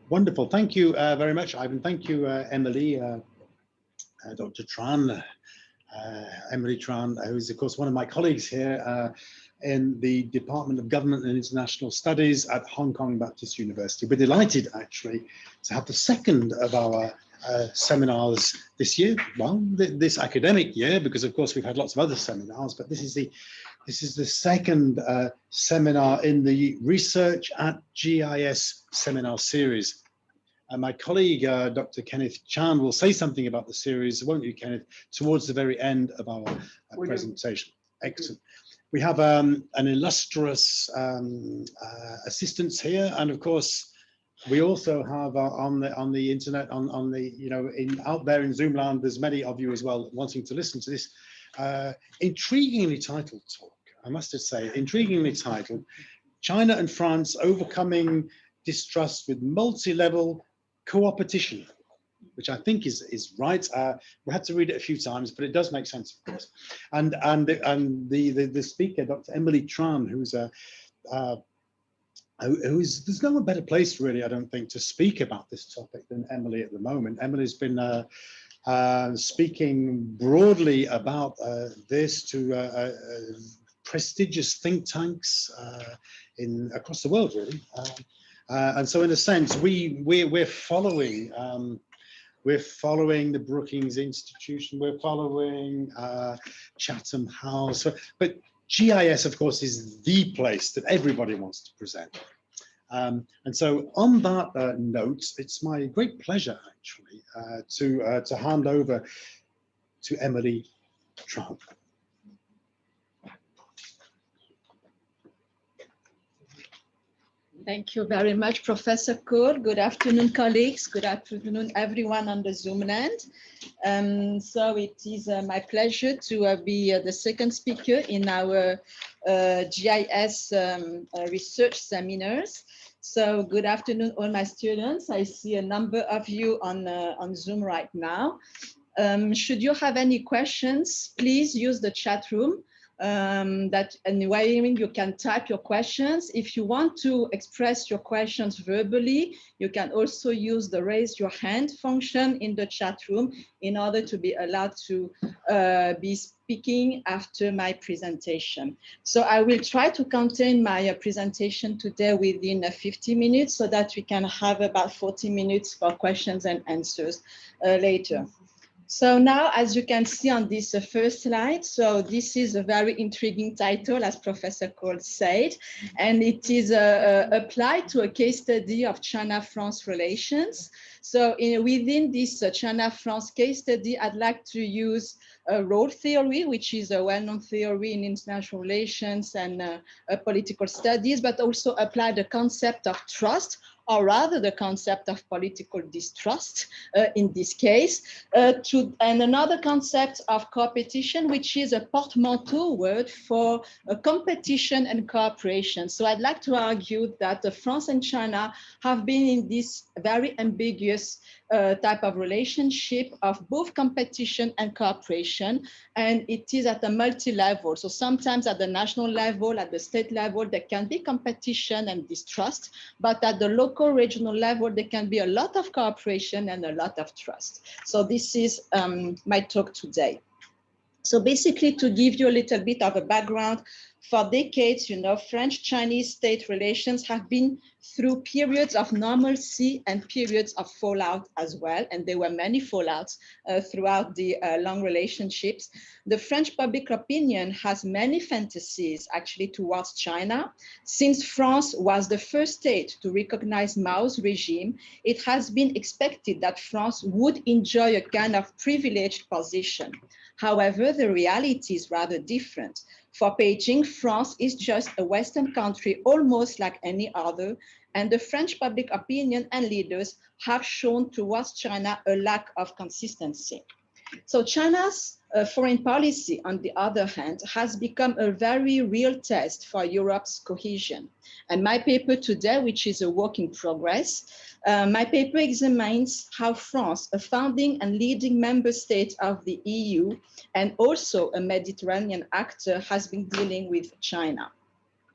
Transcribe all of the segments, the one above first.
Wonderful. Thank you very much, Ivan. Thank you, Emilie, Dr. Tran, Emilie Tran, who is, of course, one of my colleagues here in the Department of Government and International Studies at Hong Kong Baptist University. We're delighted, actually, to have the second of our seminars this year. Well, this academic year, because, of course, we've had lots of other seminars, but this is the second seminar in the Research at GIS seminar series. And my colleague, Dr. Kenneth Chan, will say something about the series, won't you, Kenneth, towards the very end of our presentation. Excellent. We have an illustrious assistants here, and of course, we also have on the internet, out there in Zoom land, there's many of you as well wanting to listen to this intriguingly titled talk. I must just say, intriguingly titled, China and France Overcoming Distrust with Multi-Level Coopetition, which I think is right. We had to read it a few times, but it does make sense, of course. And the speaker, Dr. Emilie Tran, there's no one better placed, really, I don't think, to speak about this topic than Emilie at the moment. Emilie's been speaking broadly about this to prestigious think tanks across the world, really. And so, in a sense, we're following the Brookings Institution, we're following Chatham House, but GIS, of course, is the place that everybody wants to present. And so, on that note, it's my great pleasure, actually, to hand over to Emilie Tran. Thank you very much, Professor Cole. Good afternoon, colleagues. Good afternoon, everyone on the Zoom land. So it is my pleasure to be the second speaker in our GIS research seminars. So good afternoon, all my students. I see a number of you on Zoom right now. Should you have any questions, please use the chat room. Anyway, you can type your questions. If you want to express your questions verbally, you can also use the raise your hand function in the chat room in order to be allowed to be speaking after my presentation. So I will try to contain my presentation today within 50 minutes so that we can have about 40 minutes for questions and answers later. So now, as you can see on this first slide, so this is a very intriguing title, as Professor Cole said, and it is applied to a case study of China-France relations. So within this China-France case study, I'd like to use role theory, which is a well-known theory in international relations and political studies, but also apply the concept of trust, or rather the concept of political distrust in this case, and another concept of coopetition, which is a portmanteau word for competition and cooperation. So I'd like to argue that France and China have been in this very ambiguous type of relationship of both competition and cooperation, and it is at a multi-level. So sometimes at the national level, at the state level, there can be competition and distrust, but at the local regional level, there can be a lot of cooperation and a lot of trust. So this is my talk today. So basically, to give you a little bit of a background, for decades, French-Chinese state relations have been through periods of normalcy and periods of fallout as well. And there were many fallouts throughout the long relationships. The French public opinion has many fantasies actually towards China. Since France was the first state to recognize Mao's regime, it has been expected that France would enjoy a kind of privileged position. However, the reality is rather different. For Beijing, France is just a Western country, almost like any other, and the French public opinion and leaders have shown towards China a lack of consistency. So China's foreign policy, on the other hand, has become a very real test for Europe's cohesion. And my paper today, which is a work in progress, my paper examines how France, a founding and leading member state of the EU, and also a Mediterranean actor, has been dealing with China.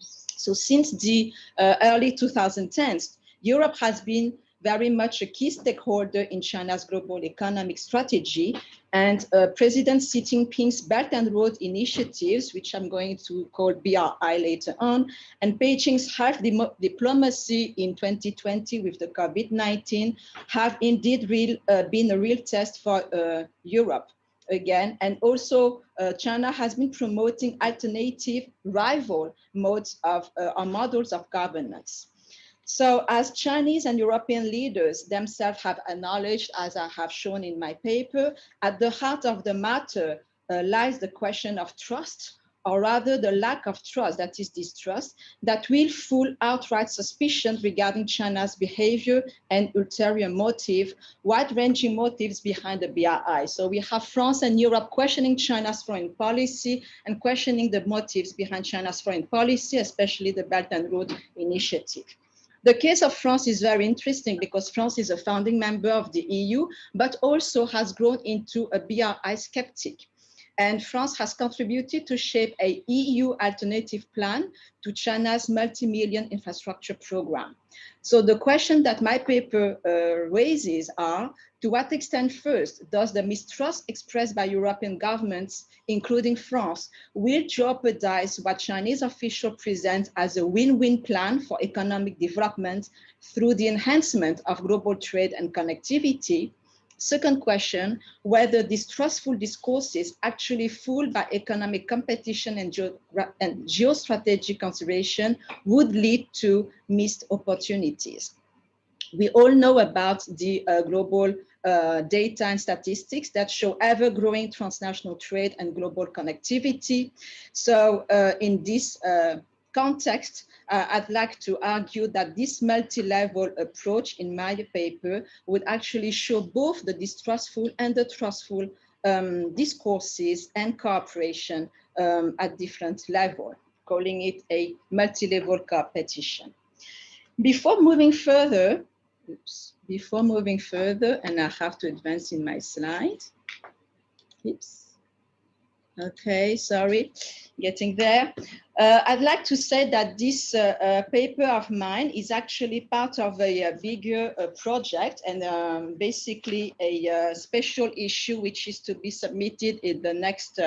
So since the early 2010s, Europe has been very much a key stakeholder in China's global economic strategy. And President Xi Jinping's Belt and Road initiatives, which I'm going to call BRI later on, and Beijing's health diplomacy in 2020 with the COVID-19 have indeed been a real test for Europe again. And also China has been promoting alternative rival modes of or models of governance. So as Chinese and European leaders themselves have acknowledged, as I have shown in my paper, at the heart of the matter lies the question of trust, or rather the lack of trust, that is distrust, that will fuel outright suspicion regarding China's behavior and ulterior motive, wide-ranging motives behind the BRI. So we have France and Europe questioning China's foreign policy and questioning the motives behind China's foreign policy, especially the Belt and Road Initiative. The case of France is very interesting because France is a founding member of the EU, but also has grown into a BRI skeptic. And France has contributed to shape an EU alternative plan to China's multi-million infrastructure program. So the question that my paper raises are, to what extent first does the mistrust expressed by European governments, including France, will jeopardize what Chinese officials present as a win-win plan for economic development through the enhancement of global trade and connectivity? Second question, whether distrustful discourses actually fueled by economic competition and geostrategic consideration would lead to missed opportunities. We all know about the global data and statistics that show ever-growing transnational trade and global connectivity. So in this context, I'd like to argue that this multi-level approach in my paper would actually show both the distrustful and the trustful discourses and cooperation at different levels, calling it a multi-level competition. Before moving further, and I have to advance in my slide. Oops. Okay, sorry, getting there. I'd like to say that this paper of mine is actually part of a bigger project and basically a special issue which is to be submitted in the next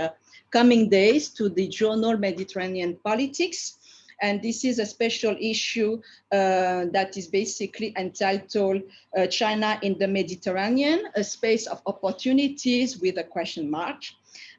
coming days to the journal Mediterranean Politics. And this is a special issue that is basically entitled China in the Mediterranean, a space of opportunities with a question mark.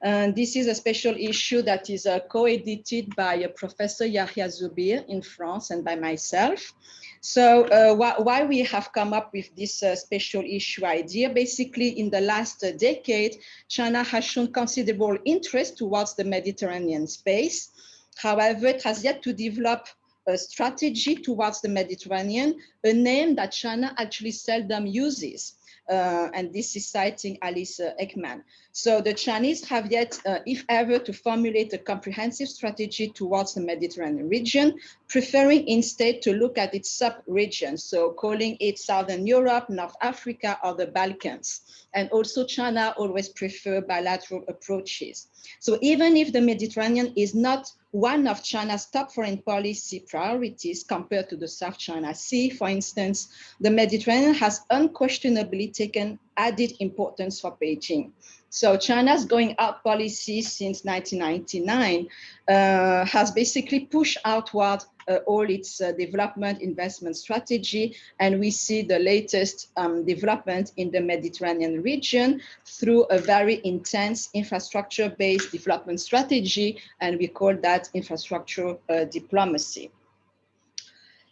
And this is a special issue that is co-edited by Professor Yahya Zoubir in France and by myself. So why we have come up with this special issue idea, basically in the last decade, China has shown considerable interest towards the Mediterranean space. However, it has yet to develop a strategy towards the Mediterranean, a name that China actually seldom uses. And this is citing Alice Ekman. So the Chinese have yet, if ever, to formulate a comprehensive strategy towards the Mediterranean region, preferring instead to look at its sub-regions, so calling it Southern Europe, North Africa, or the Balkans. And also China always prefer bilateral approaches. So even if the Mediterranean is not one of China's top foreign policy priorities compared to the South China Sea, for instance, the Mediterranean has unquestionably taken added importance for Beijing. So China's going out policy since 1999 has basically pushed outward all its development investment strategy. And we see the latest development in the Mediterranean region through a very intense infrastructure-based development strategy. And we call that infrastructure diplomacy.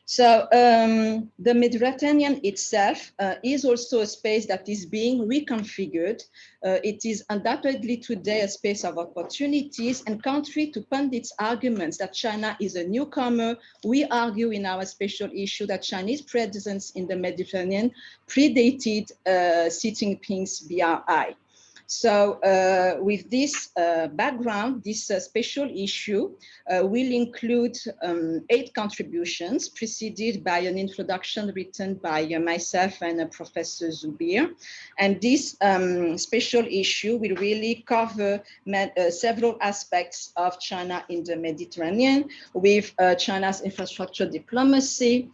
So the Mediterranean itself is also a space that is being reconfigured. It is undoubtedly today a space of opportunities, and contrary to pundits' arguments that China is a newcomer, we argue in our special issue that Chinese presence in the Mediterranean predated Xi Jinping's BRI. So with this background, this special issue will include 8 contributions preceded by an introduction written by myself and Professor Zoubir. And this special issue will really cover several aspects of China in the Mediterranean with China's infrastructure diplomacy,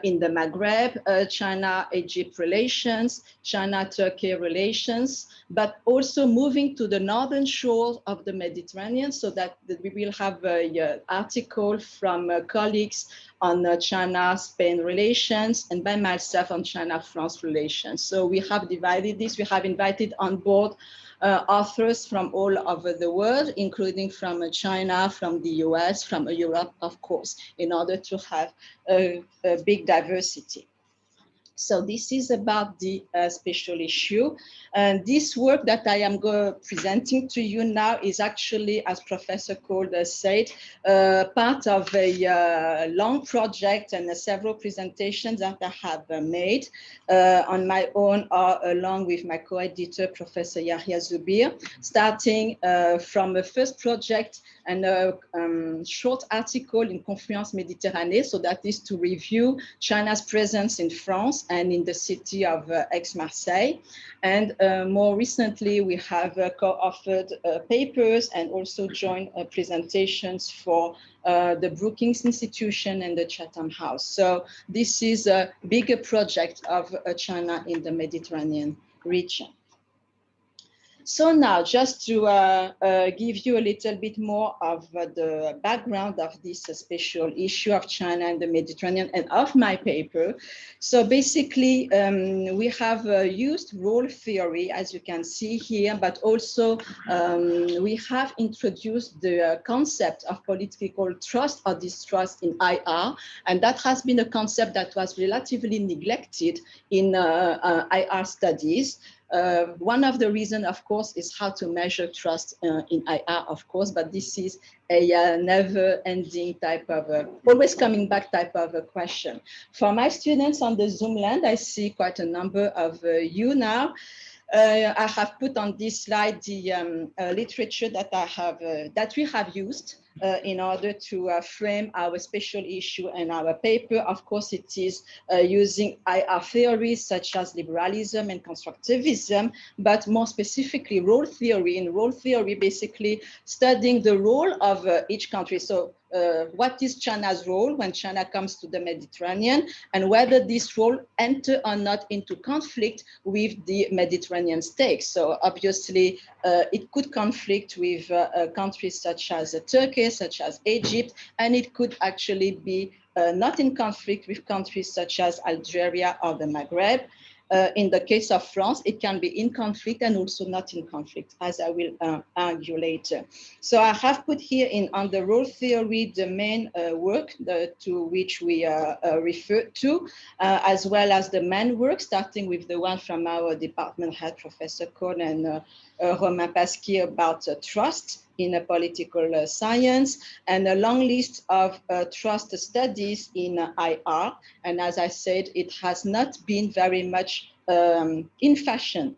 in the Maghreb, China-Egypt relations, China-Turkey relations, but also moving to the northern shore of the Mediterranean, so that we will have an article from colleagues on China-Spain relations, and by myself on China-France relations. So we have divided this. We have invited on board authors from all over the world, including from China, from the US, from Europe, of course, in order to have a big diversity. So this is about the special issue. And this work that I am presenting to you now is actually, as Professor Cole said, part of a long project and several presentations that I have made on my own or along with my co-editor, Professor Yahya Zubir, starting from the first project and a short article in Confluence Méditerranée, so that is to review China's presence in France and in the city of Aix-Marseille. And more recently, we have co-authored papers and also joint presentations for the Brookings Institution and the Chatham House. So this is a bigger project of China in the Mediterranean region. So now, just to give you a little bit more of the background of this special issue of China and the Mediterranean and of my paper. So basically, we have used role theory, as you can see here, but also we have introduced the concept of political trust or distrust in IR. And that has been a concept that was relatively neglected in IR studies. One of the reasons, of course, is how to measure trust in IR, of course, but this is a never-ending type of, always coming back type of a question. For my students on the Zoom land, I see quite a number of you now. I have put on this slide the literature that that we have used in order to frame our special issue and our paper. Of course, it is using IR theories such as liberalism and constructivism, but more specifically role theory. In role theory, basically studying the role of each country. So what is China's role when China comes to the Mediterranean, and whether this role enter or not into conflict with the Mediterranean states. So obviously, it could conflict with countries such as Turkey, such as Egypt, and it could actually be not in conflict with countries such as Algeria or the Maghreb. In the case of France, it can be in conflict and also not in conflict, as I will argue later. So I have put here on the role theory the main work to which we refer to, as well as the main work, starting with the one from our department head, Professor Kohn and Romain Pasquier, about trust in a political science, and a long list of trust studies in IR. And as I said, it has not been very much in fashion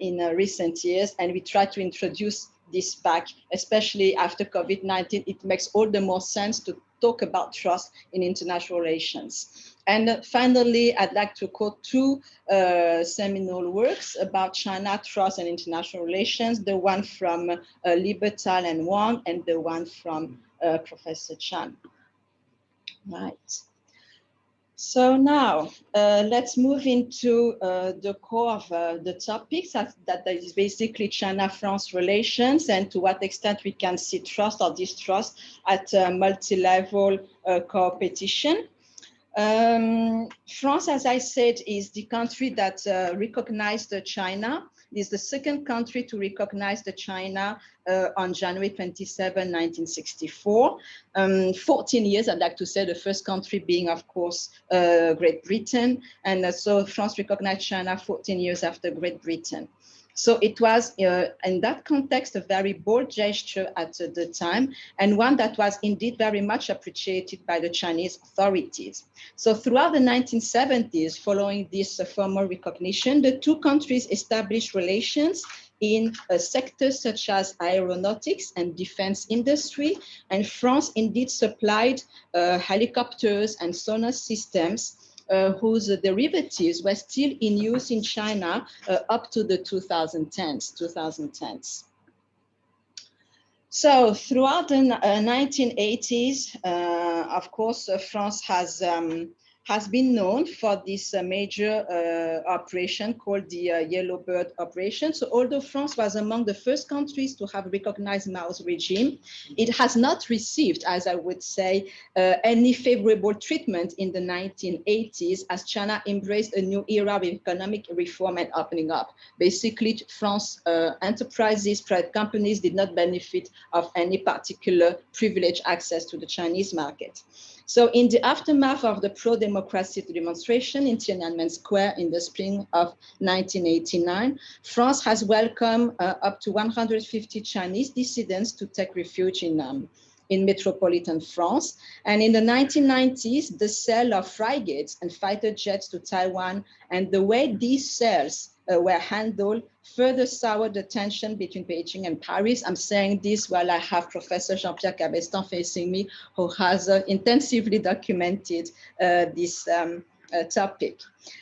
in recent years, and we try to introduce this back, especially after COVID-19. It makes all the more sense to talk about trust in international relations. And finally, I'd like to quote two seminal works about China, trust, and international relations, the one from Lieberthal and Wang, and the one from Professor Tran. Right. So now let's move into the core of the topics that is basically China-France relations, and to what extent we can see trust or distrust at multi-level co-opetition. France, as I said, is the country that recognized China. It is the second country to recognize the China on January 27, 1964. 14 years, I'd like to say, the first country being, of course, Great Britain. And so France recognized China 14 years after Great Britain. So it was, in that context, a very bold gesture at the time, and one that was indeed very much appreciated by the Chinese authorities. So throughout the 1970s, following this formal recognition, the two countries established relations in sectors such as aeronautics and defense industry, and France indeed supplied helicopters and sonar systems whose derivatives were still in use in China up to the 2010s. So throughout the 1980s, of course, France has has been known for this major operation called the Yellow Bird operation. So although France was among the first countries to have recognized Mao's regime, it has not received, as I would say, any favorable treatment in the 1980s as China embraced a new era with economic reform and opening up. Basically, France enterprises, private companies did not benefit of any particular privileged access to the Chinese market. So in the aftermath of the pro-democracy demonstration in Tiananmen Square in the spring of 1989, France has welcomed up to 150 Chinese dissidents to take refuge in metropolitan France. And in the 1990s, the sale of frigates and fighter jets to Taiwan and the way these sales were handled further soured the tension between Beijing and Paris. I'm saying this while I have Professor Jean-Pierre Cabestan facing me, who has intensively documented this topic.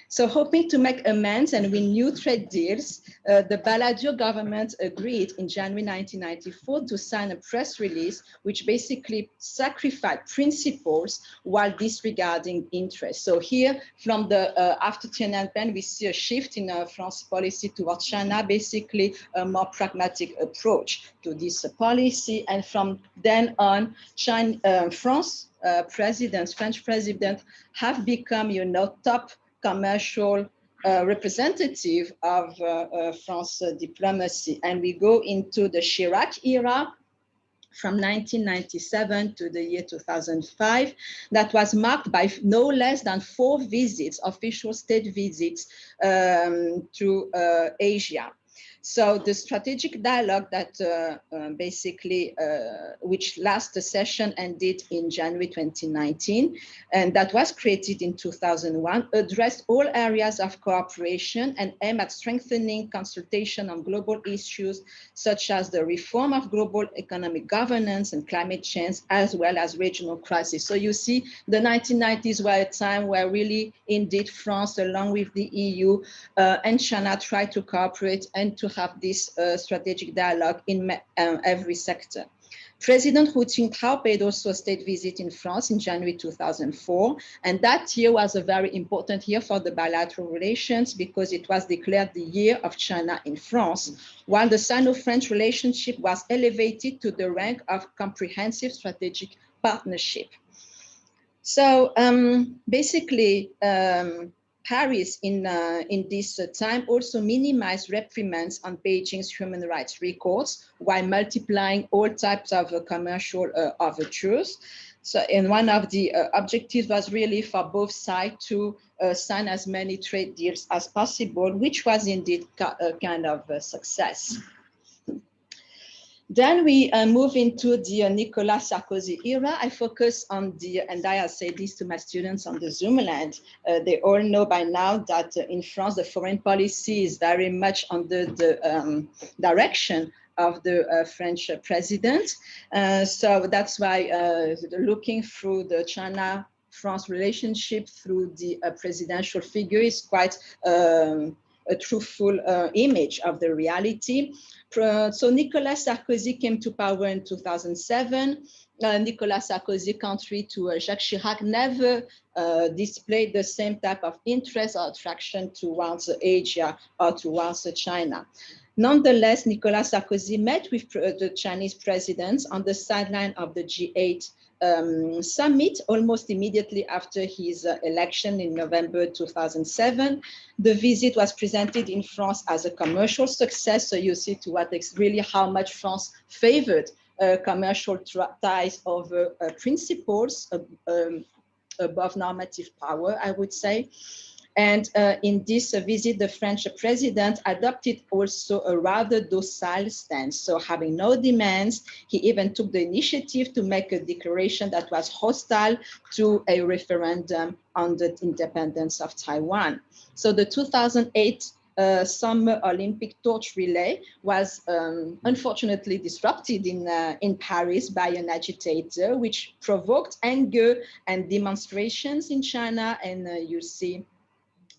So hoping to make amends and win new trade deals, the Balladur government agreed in January 1994 to sign a press release which basically sacrificed principles while disregarding interests. So here from the after Tiananmen, we see a shift in France's policy towards China, basically a more pragmatic approach to this policy. And from then on, French presidents have become, top commercial representative of France diplomacy. And we go into the Chirac era from 1997 to the year 2005, that was marked by no less than 4 visits, official state visits to Asia. So the strategic dialogue that which last session ended in January 2019, and that was created in 2001, addressed all areas of cooperation and aimed at strengthening consultation on global issues such as the reform of global economic governance and climate change, as well as regional crisis. So you see, the 1990s were a time where really, indeed, France, along with the EU and China, tried to cooperate and to have this strategic dialogue in every sector. President Hu Jintao paid also a state visit in France in January 2004. And that year was a very important year for the bilateral relations because it was declared the year of China in France, while the Sino-French relationship was elevated to the rank of comprehensive strategic partnership. So Paris in this time also minimized reprimands on Beijing's human rights records while multiplying all types of commercial overtures. So, and one of the objectives was really for both sides to sign as many trade deals as possible, which was indeed a kind of a success. Then we move into the Nicolas Sarkozy era. I focus on and I say this to my students on the Zoom land. They all know by now that in France, the foreign policy is very much under the direction of the French president. So that's why looking through the China-France relationship through the presidential figure is quite a truthful image of the reality. So Nicolas Sarkozy came to power in 2007. Nicolas Sarkozy, contrary to Jacques Chirac, never displayed the same type of interest or attraction towards Asia or towards China. Nonetheless, Nicolas Sarkozy met with the Chinese presidents on the sideline of the G8 summit almost immediately after his election in November 2007. The visit was presented in France as a commercial success. So you see to what really how much France favored commercial ties over principles above normative power, I would say. And in this visit, the French president adopted also a rather docile stance. So having no demands, he even took the initiative to make a declaration that was hostile to a referendum on the independence of Taiwan. So the 2008 Summer Olympic torch relay was unfortunately disrupted in Paris by an agitator, which provoked anger and demonstrations in China. And you see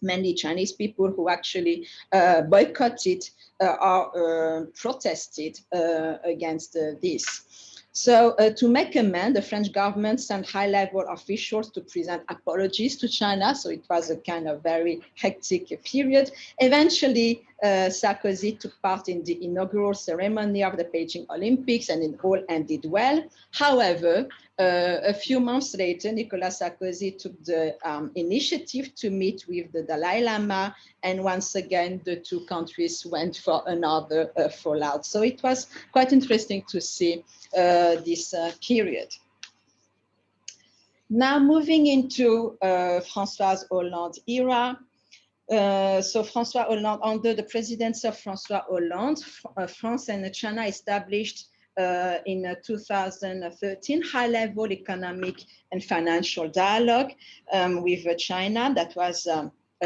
many Chinese people who actually boycotted or protested against this. So to make amends, the French government sent high-level officials to present apologies to China. So it was a kind of very hectic period. Eventually, Sarkozy took part in the inaugural ceremony of the Beijing Olympics, and it all ended well. However, a few months later, Nicolas Sarkozy took the initiative to meet with the Dalai Lama, and once again, the two countries went for another fallout. So it was quite interesting to see this period. Now moving into François Hollande era. So François Hollande, under the presidency of François Hollande, France and China established in 2013 high-level economic and financial dialogue with China. That was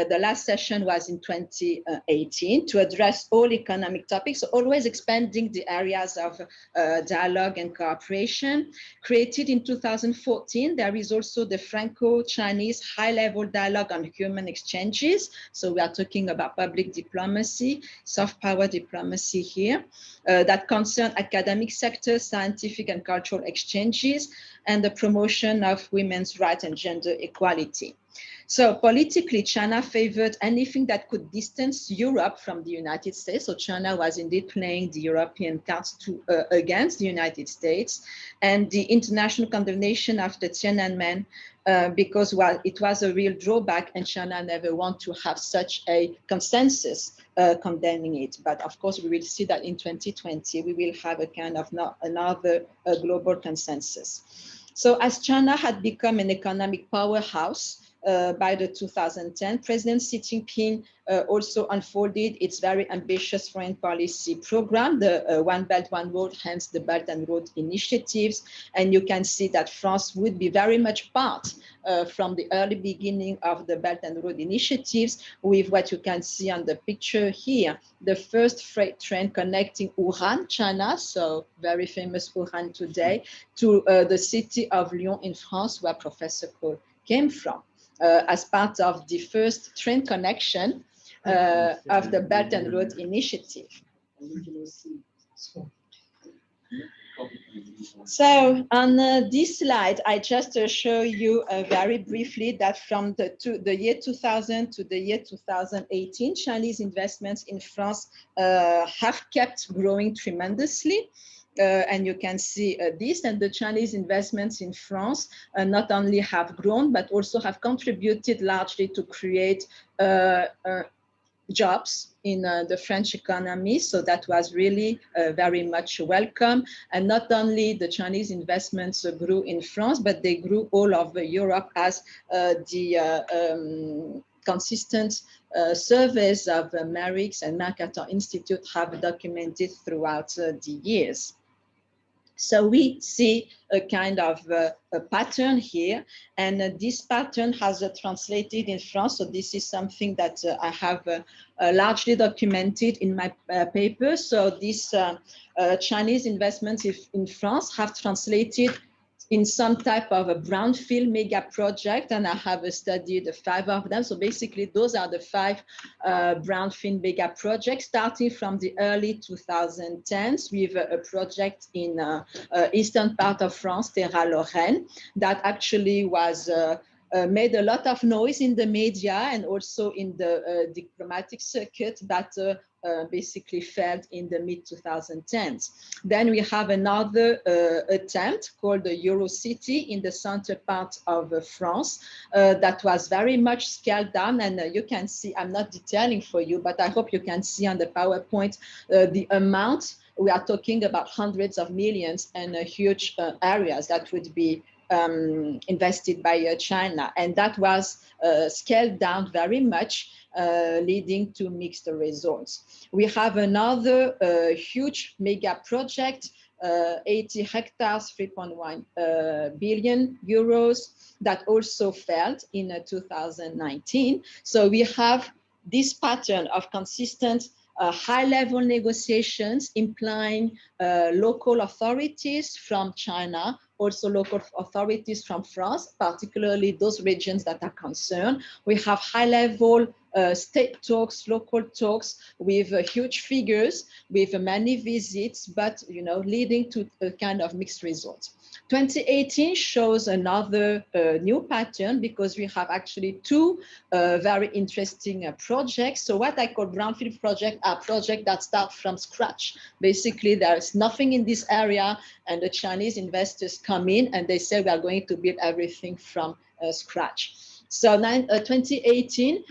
the last session was in 2018 to address all economic topics, always expanding the areas of dialogue and cooperation. Created in 2014, there is also the Franco-Chinese high-level dialogue on human exchanges. So we are talking about public diplomacy, soft power diplomacy here, that concern academic sector, scientific and cultural exchanges, and the promotion of women's rights and gender equality. So politically, China favored anything that could distance Europe from the United States. So China was indeed playing the European cards against the United States, and the international condemnation of the Tiananmen because, well, it was a real drawback, and China never want to have such a consensus condemning it. But of course, we will see that in 2020, we will have a kind of another global consensus. So as China had become an economic powerhouse, by the 2010, President Xi Jinping also unfolded its very ambitious foreign policy program, the One Belt, One Road, hence the Belt and Road initiatives. And you can see that France would be very much part from the early beginning of the Belt and Road initiatives, with what you can see on the picture here, the first freight train connecting Wuhan, China, so very famous Wuhan today, to the city of Lyon in France, where Professor Kohl came from. As part of the first train connection of the Belt and Road Initiative. So on this slide, I just show you very briefly that from the year 2000 to the year 2018, Chinese investments in France have kept growing tremendously. And you can see this, and the Chinese investments in France not only have grown, but also have contributed largely to create jobs in the French economy. So that was really very much welcome. And not only the Chinese investments grew in France, but they grew all over Europe, as the consistent surveys of Merix and Mercator Institute have documented throughout the years. So we see a kind of a pattern here, and this pattern has translated in France. So this is something that I have largely documented in my paper. So these Chinese investments in France have translated in some type of a brownfield mega project, and I have studied 5 of them. So basically, those are the 5 brownfield mega projects, starting from the early 2010s with a project in eastern part of France, Terra-Lorraine, that actually was made a lot of noise in the media and also in the diplomatic circuit, but basically failed in the mid-2010s. Then we have another attempt called the Eurocity in the center part of France that was very much scaled down, and you can see, I'm not detailing for you, but I hope you can see on the PowerPoint the amount. We are talking about hundreds of millions and huge areas that would be invested by China, and that was scaled down very much, leading to mixed results. We have another huge mega project, 80 hectares, 3.1 billion euros, that also failed in 2019. So we have this pattern of consistent high-level negotiations implying local authorities from China, also local authorities from France, particularly those regions that are concerned. We have high-level state talks, local talks with huge figures, with many visits, but leading to a kind of mixed results. 2018 shows another new pattern because we have actually two very interesting projects. So what I call brownfield project are projects that start from scratch. Basically, there's nothing in this area and the Chinese investors come in and they say we are going to build everything from scratch. So 2018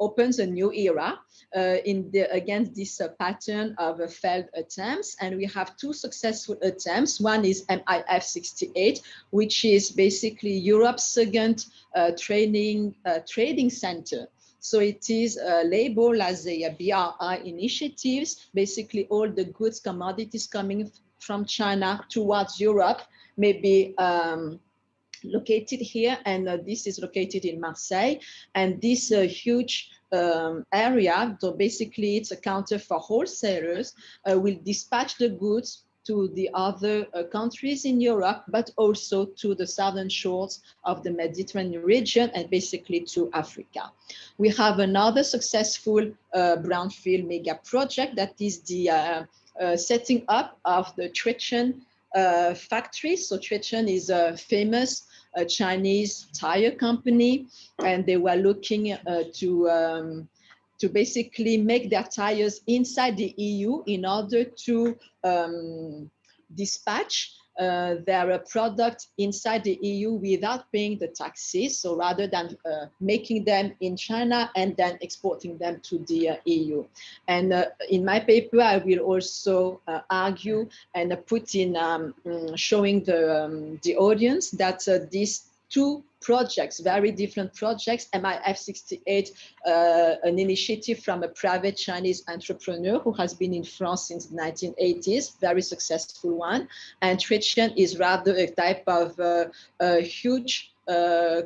opens a new era against this pattern of pattern of attempts, and we have two successful attempts. One is MIF 68, which is basically Europe's second trading center. So it is labeled as a BRI initiatives. Basically, all the goods, commodities coming from China towards Europe may be located here, and this is located in Marseille. And this huge area, so basically it's a counter for wholesalers, will dispatch the goods to the other countries in Europe, but also to the southern shores of the Mediterranean region and basically to Africa. We have another successful brownfield mega project that is the setting up of the Tran factory. So Tran is a famous Chinese tire company, and they were looking to basically make their tires inside the EU in order to dispatch their product inside the EU without paying the taxes. So rather than making them in China and then exporting them to the EU. And in my paper, I will also argue and put in showing the audience that these two projects, very different projects, MIF 68, an initiative from a private Chinese entrepreneur who has been in France since the 1980s, very successful one. And Tran is rather a type of a huge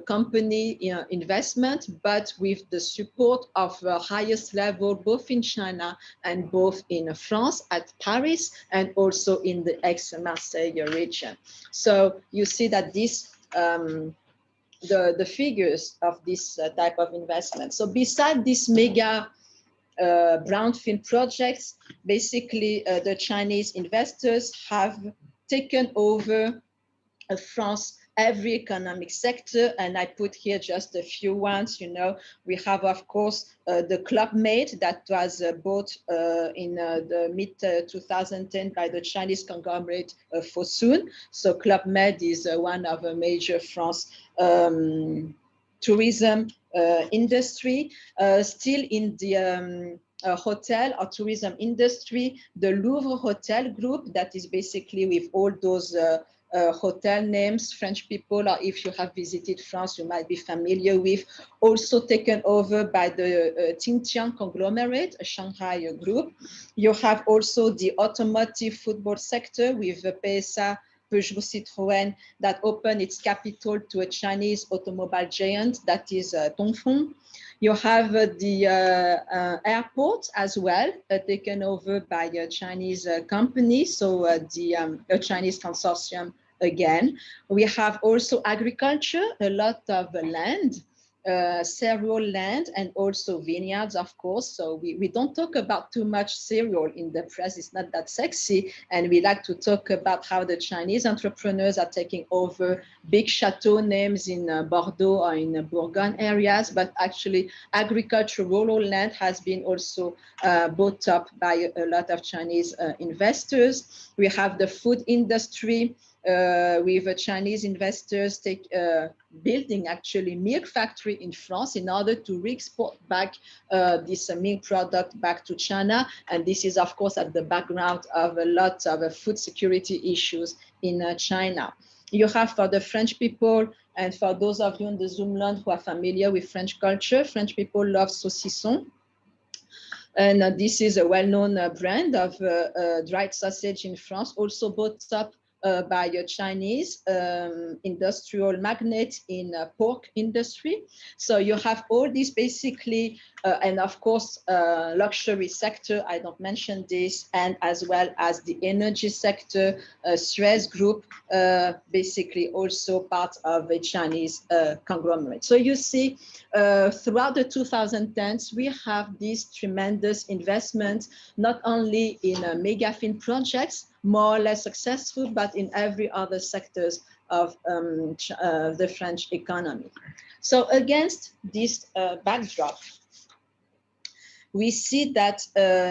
company investment, but with the support of the highest level, both in China and both in France at Paris, and also in the ex-Marseille region. So you see that this the figures of this type of investment. So beside these mega brownfield projects, basically the Chinese investors have taken over France every economic sector, and I put here just a few ones. We have, of course, the Club Med that was bought in the mid-2010 by the Chinese conglomerate Fosun. So Club Med is one of the major France tourism industry. Still in the hotel or tourism industry, the Louvre Hotel Group, that is basically with all those hotel names French people, or if you have visited France, you might be familiar with, also taken over by the Xinjiang conglomerate, a Shanghai group. You have also the automotive football sector with PSA, Peugeot, Citroën, that opened its capital to a Chinese automobile giant, that is Dongfeng. You have the airport as well, taken over by a Chinese company, so a Chinese consortium again. We have also agriculture, a lot of land, cereal land, and also vineyards, of course. So we don't talk about too much cereal in the press. It's not that sexy. And we like to talk about how the Chinese entrepreneurs are taking over big chateau names in Bordeaux or in Bourgogne areas. But actually, agricultural rural land has been also bought up by a lot of Chinese investors. We have the food industry, with Chinese investors building actually milk factory in France in order to re-export back this milk product back to China. And this is, of course, at the background of a lot of food security issues in China. You have, for the French people, and for those of you in the Zoom land who are familiar with French culture, French people love saucisson. And this is a well-known brand of dried sausage in France, also bought up by a Chinese industrial magnate in pork industry. So you have all these basically, and of course, luxury sector, I don't mention this, and as well as the energy sector, Suez Group, basically also part of a Chinese conglomerate. So you see, throughout the 2010s, we have these tremendous investments, not only in megafin projects, more or less successful, but in every other sectors of the French economy. So against this backdrop, we see that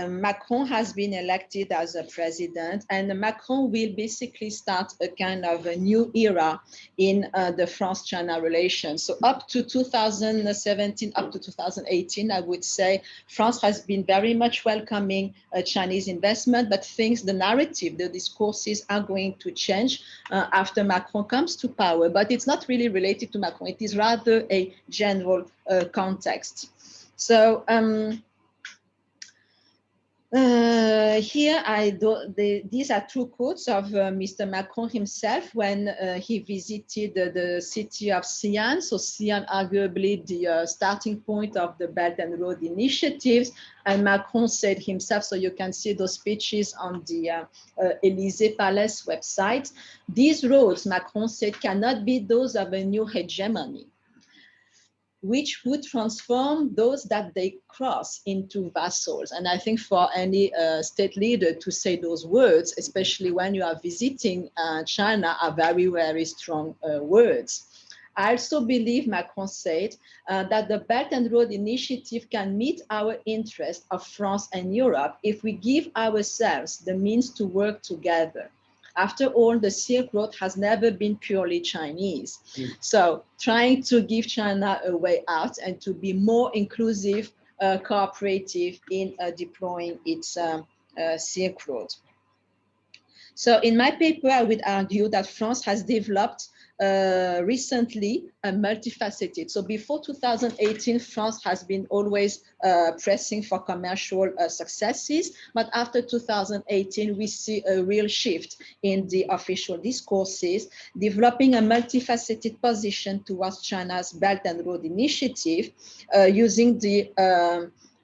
Macron has been elected as a president, and Macron will basically start a kind of a new era in the France-China relations. So up to 2017, up to 2018, I would say, France has been very much welcoming Chinese investment, but things, the narrative, the discourses are going to change after Macron comes to power. But it's not really related to Macron. It is rather a general context. So, here these are two quotes of Mr. Macron himself when he visited the city of Xi'an. So Xi'an, arguably the starting point of the Belt and Road initiatives. And Macron said himself, so you can see those speeches on the Élysée Palace website. These roads, Macron said, cannot be those of a new hegemony, which would transform those that they cross into vassals. And I think for any state leader to say those words, especially when you are visiting China, are very, very strong words. I also believe, Macron said, that the Belt and Road Initiative can meet our interest of France and Europe if we give ourselves the means to work together. After all, the Silk Road has never been purely Chinese. So trying to give China a way out and to be more inclusive, cooperative in deploying its Silk Road. So in my paper, I would argue that France has developed recently a multifaceted. So before 2018, France has been always pressing for commercial successes. But after 2018, we see a real shift in the official discourses, developing a multifaceted position towards China's Belt and Road Initiative, using the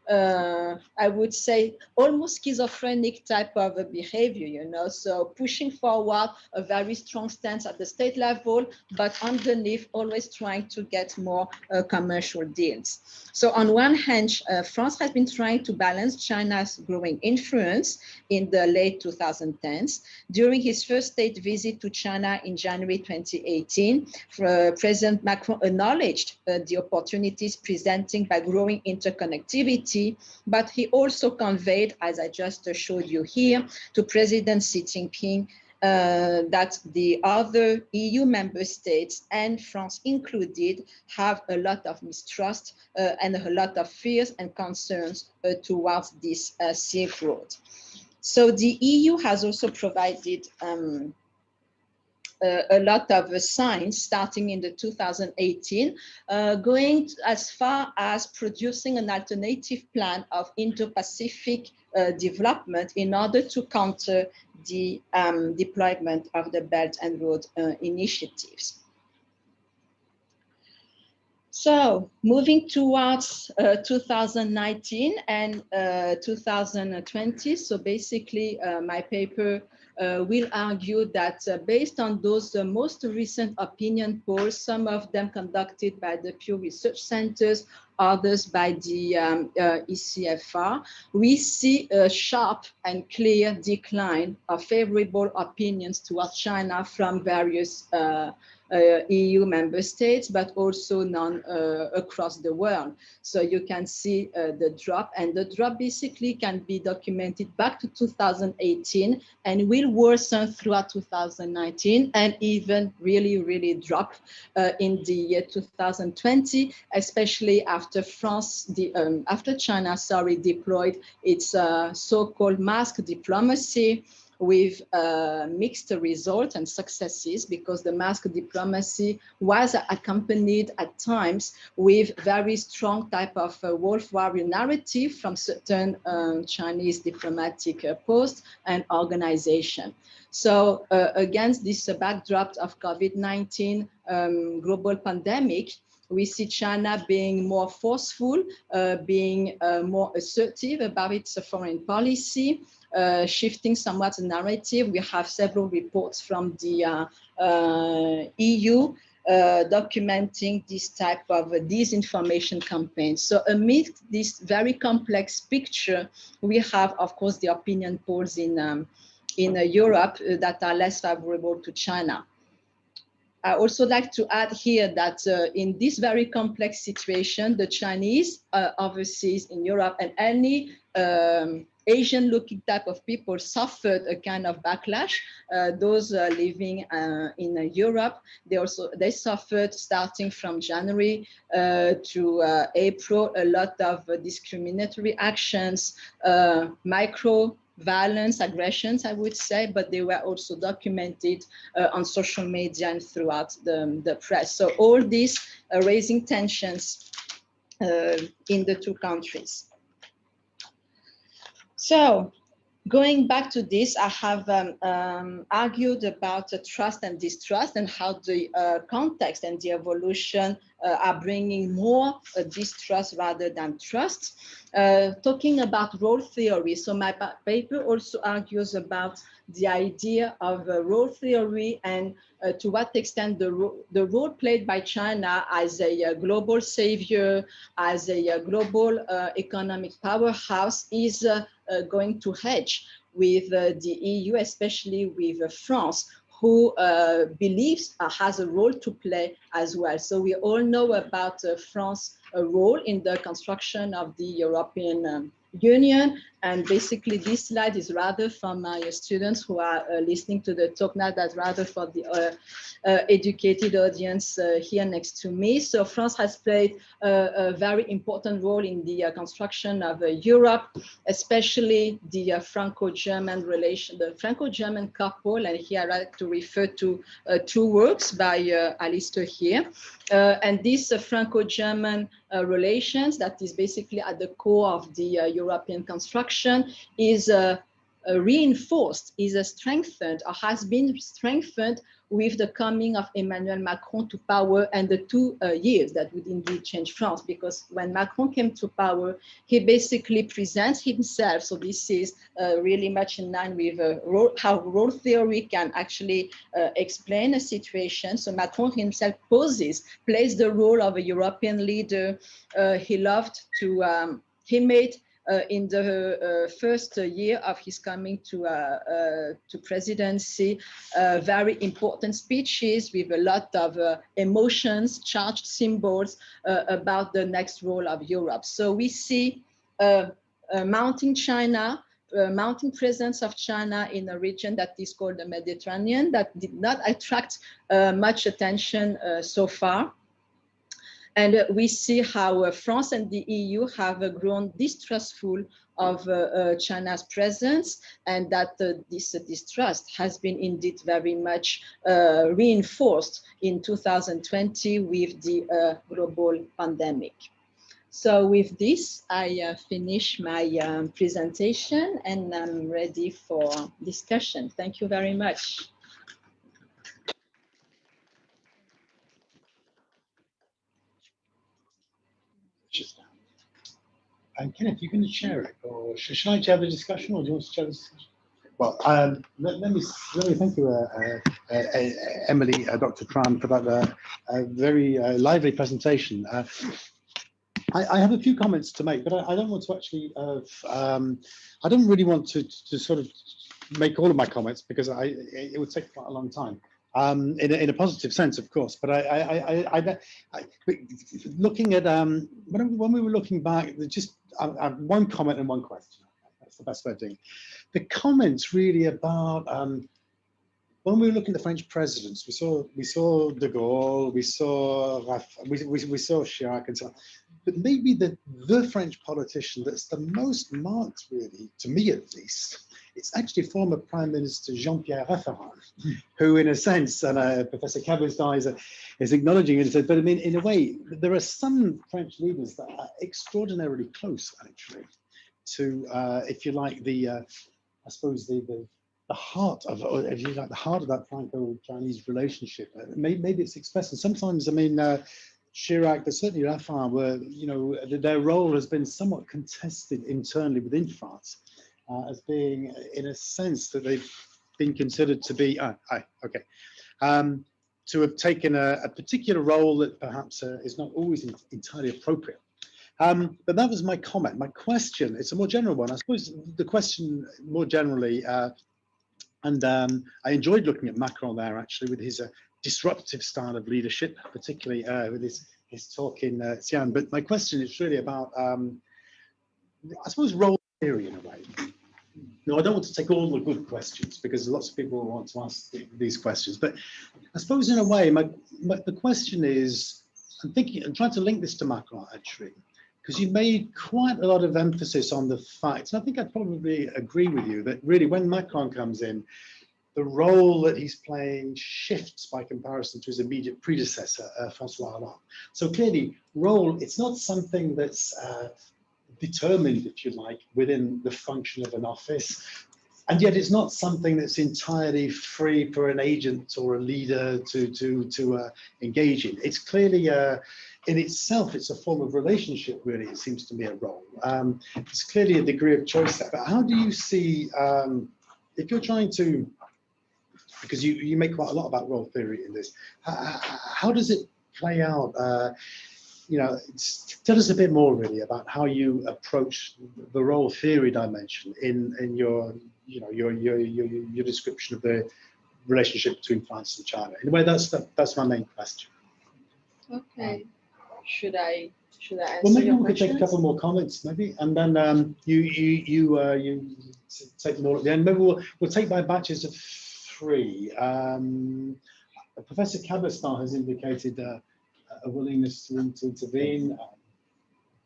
I would say almost schizophrenic type of a behavior, you know, so pushing forward a very strong stance at the state level, but underneath always trying to get more commercial deals. So on one hand, France has been trying to balance China's growing influence in the late 2010s. During his first state visit to China in January 2018, President Macron acknowledged the opportunities presenting by growing interconnectivity, but he also conveyed, as I just showed you here, to President Xi Jinping that the other EU member states, and France included, have a lot of mistrust and a lot of fears and concerns towards this Silk Road. So the EU has also provided a lot of signs starting in the 2018, going as far as producing an alternative plan of Indo-Pacific development in order to counter the deployment of the Belt and Road initiatives. So moving towards 2019 and 2020, so basically my paper will argue that based on those most recent opinion polls, some of them conducted by the Pew Research Centers, others by the ECFR, we see a sharp and clear decline of favorable opinions towards China from various EU member states, but also none across the world. So you can see the drop, and the drop basically can be documented back to 2018 and will worsen throughout 2019 and even really drop in the year 2020, especially after after China, deployed its so-called mask diplomacy, with mixed results and successes, because the mask diplomacy was accompanied at times with very strong type of Wolf Warrior narrative from certain Chinese diplomatic posts and organizations. So against this backdrop of COVID-19 global pandemic, we see China being more forceful, being more assertive about its foreign policy, shifting somewhat the narrative. We have several reports from the EU documenting this type of disinformation campaign. So amid this very complex picture, we have, of course, the opinion polls in Europe that are less favorable to China. I also like to add here that in this very complex situation, the Chinese overseas in Europe and any Asian-looking type of people suffered a kind of backlash. Those living in Europe, they suffered starting from January to April a lot of discriminatory actions, violence, aggressions, I would say, but they were also documented on social media and throughout the press. So all this raising tensions in the two countries. So going back to this, I have argued about trust and distrust and how the context and the evolution are bringing more distrust rather than trust. Talking about role theory, so my paper also argues about the idea of role theory and to what extent the role played by China as a global savior, as a global economic powerhouse is going to hedge with the EU, especially with France, who believes has a role to play as well. So we all know about France's role in the construction of the European Union. And basically this slide is rather for my students who are listening to the talk now, that's rather for the educated audience here next to me. So France has played a very important role in the construction of Europe, especially the Franco-German relation, the Franco-German couple. And here I like to refer to two works by Alistair here. And this Franco-German relations that is basically at the core of the European construction is reinforced, is strengthened, or has been strengthened with the coming of Emmanuel Macron to power and the 2 years that would indeed change France. Because when Macron came to power, he basically presents himself. So this is really much in line with how role theory can actually explain a situation. So Macron himself plays the role of a European leader. He loved to, he made in the first year of his coming to presidency, very important speeches with a lot of emotions, charged symbols about the next role of Europe. So we see mounting China, mounting presence of China in a region that is called the Mediterranean, that did not attract much attention so far. And we see how France and the EU have grown distrustful of China's presence, and that this distrust has been indeed very much reinforced in 2020 with the global pandemic. So with this, I finish my presentation and I'm ready for discussion. Thank you very much. And Kenneth, you can share it, or should I have a discussion, or do you want to share the discussion? Well, let me thank you, Emilie, Dr. Tran, for that very lively presentation. I have a few comments to make, but I don't want to actually. I don't really want to sort of make all of my comments because it would take quite a long time. In a positive sense, of course, but I looking at when we were looking back, just one comment and one question. That's the best way of doing it. The comments really about when we were looking at the French presidents, we saw De Gaulle, we saw Chirac, and so on. but maybe the French politician that's the most marked, really, to me at least, it's actually former Prime Minister Jean-Pierre Raffarin, who, in a sense, and Professor Cabestan is acknowledging it and said, but I mean, in a way, there are some French leaders that are extraordinarily close, actually, to, if you like, I suppose the heart of, or if you like, the heart of that Franco-Chinese relationship. Maybe it's expressed, and sometimes, I mean, Chirac, but certainly Raffarin, were, you know, their role has been somewhat contested internally within France, as being, in a sense, that they've been considered to be, to have taken a particular role that perhaps is not always entirely appropriate. But that was my comment. My question, it's a more general one. I suppose the question more generally, and I enjoyed looking at Macron there, actually, with his disruptive style of leadership, particularly with his talk in Xi'an. But my question is really about, I suppose, role theory in a way. No, I don't want to take all the good questions because lots of people want to ask these questions. But I suppose in a way, the question is, I'm trying to link this to Macron, actually, because you made quite a lot of emphasis on the fact, and I think I'd probably agree with you, that really when Macron comes in, the role that he's playing shifts by comparison to his immediate predecessor, François Hollande. So clearly, role, it's not something that's determined, if you like, within the function of an office, and yet it's not something that's entirely free for an agent or a leader to engage in. It's clearly, in itself, it's a form of relationship, really, it seems to me, a role. It's clearly a degree of choice there, but how do you see, if you're trying to, because you make quite a lot about role theory in this, how does it play out? You know, tell us a bit more really about how you approach the role theory dimension in your, you know, your description of the relationship between France and China. In a way, that's my main question. Okay. Should I answer? Well, maybe your we could take a questions? couple more comments, maybe, and then you take more at the end. Maybe we'll take by batches of 3. Professor Cabestan has indicated a willingness to intervene.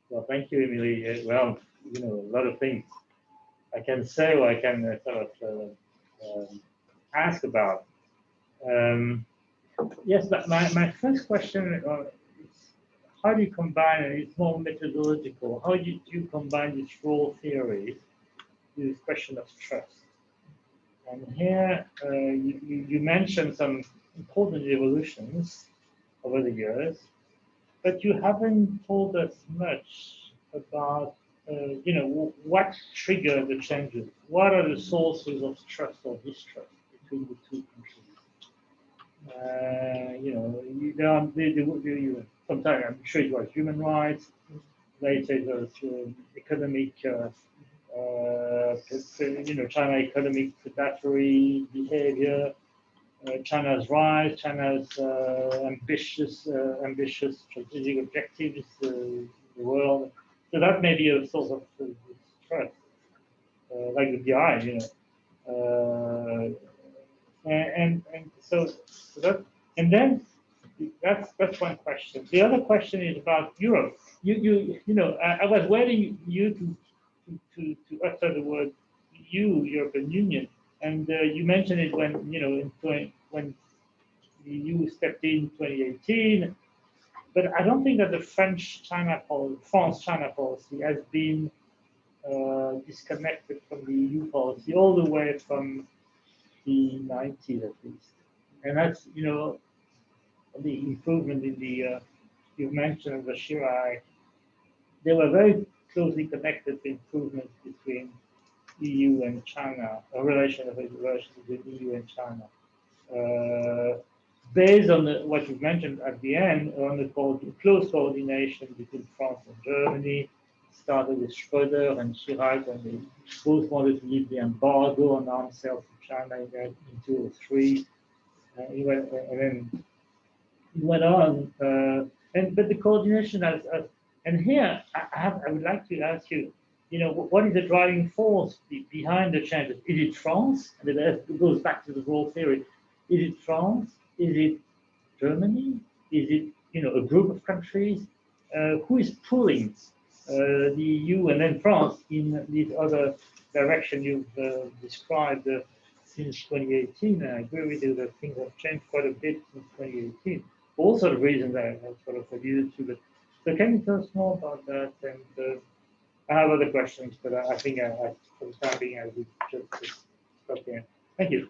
Well, thank you, Emilie. Well, you know, a lot of things I can say or I can sort of ask about. Yes, but my first question is how do you combine, and it's more methodological, how do you combine this role theory with this question of trust? And here you mentioned some important evolutions over the years, but you haven't told us much about, you know, what triggered the changes. What are the sources of trust or distrust between the two countries? You know, sometimes I'm sure it was human rights. Later it was economic, you know, China economic predatory behavior. China's rise, China's ambitious strategic objectives, the world. So that may be a source of stress, like the BI, you know. And so that, and then that's one question. The other question is about Europe. You know, I was waiting you to utter the word European Union. And you mentioned it when, you know, when you stepped in 2018, but I don't think that the France-China policy has been disconnected from the EU policy all the way from the 90s at least. And that's, you know, the improvement in the, you mentioned the Chirac, they were very closely connected to improvements between EU and China, a relation between EU and China. Based on what you mentioned at the end, on the close coordination between France and Germany, started with Schröder and Chirac, and they both wanted to leave the embargo on arms sales to China in 2003. And then it went on. But the coordination and here I would like to ask you, you know, what is the driving force behind the changes? Is it France? And it goes back to the role theory. Is it France? Is it Germany? Is it, you know, a group of countries? who is pulling the EU and then France in this other direction you've described since 2018? I agree with you that things have changed quite a bit since 2018. For all sort of reasons I sort of alluded to, but so can you tell us more about that? And I have other questions, but I think for the time being, I would just stop here. Thank you.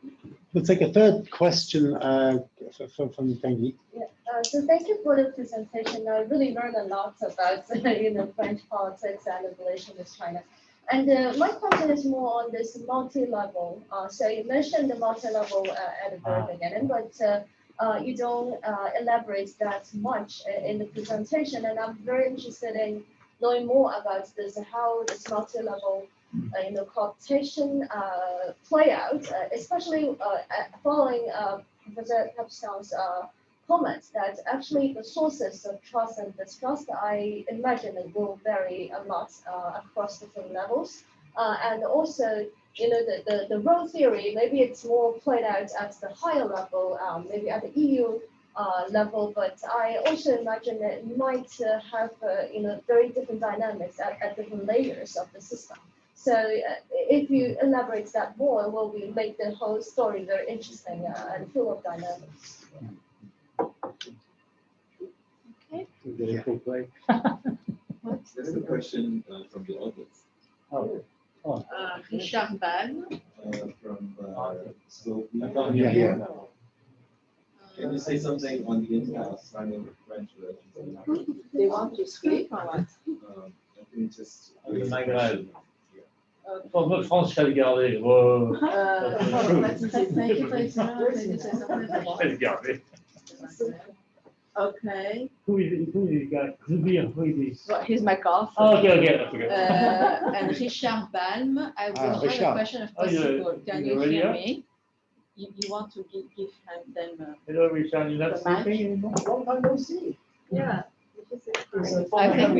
We'll take a third question from Tanguy. Yeah, so thank you for the presentation. I really learned a lot about French politics and the relation with China. And my question is more on this multi-level. So you mentioned the multi-level at the very beginning, but you don't elaborate that much in the presentation. And I'm very interested in knowing more about this, how this multi-level coopetition play out, especially following Professor Capston's comments that actually the sources of trust and distrust, I imagine it will vary a lot across different levels. And also, the role theory, maybe it's more played out at the higher level, maybe at the EU level, but I also imagine that it might have very different dynamics at different layers of the system. So if you elaborate that more, it will make the whole story very interesting and full of dynamics. Okay. There's a question from the audience. Richard Balm. From Slope. Yeah. Can you say something on the impact of Sino-French relations? They want to speak or what? I think just. Notre France shall garder. Wow. Thank you for your Garder. Okay. Who is the guy? Who is Well, here's my cough. Oh, okay. And Richard Balm, I will have Richard. a question of possible. Can you ready hear up? me? You want to give them Hello, Richard. You're not The mic? speaking anymore? Long time no see. yeah. I think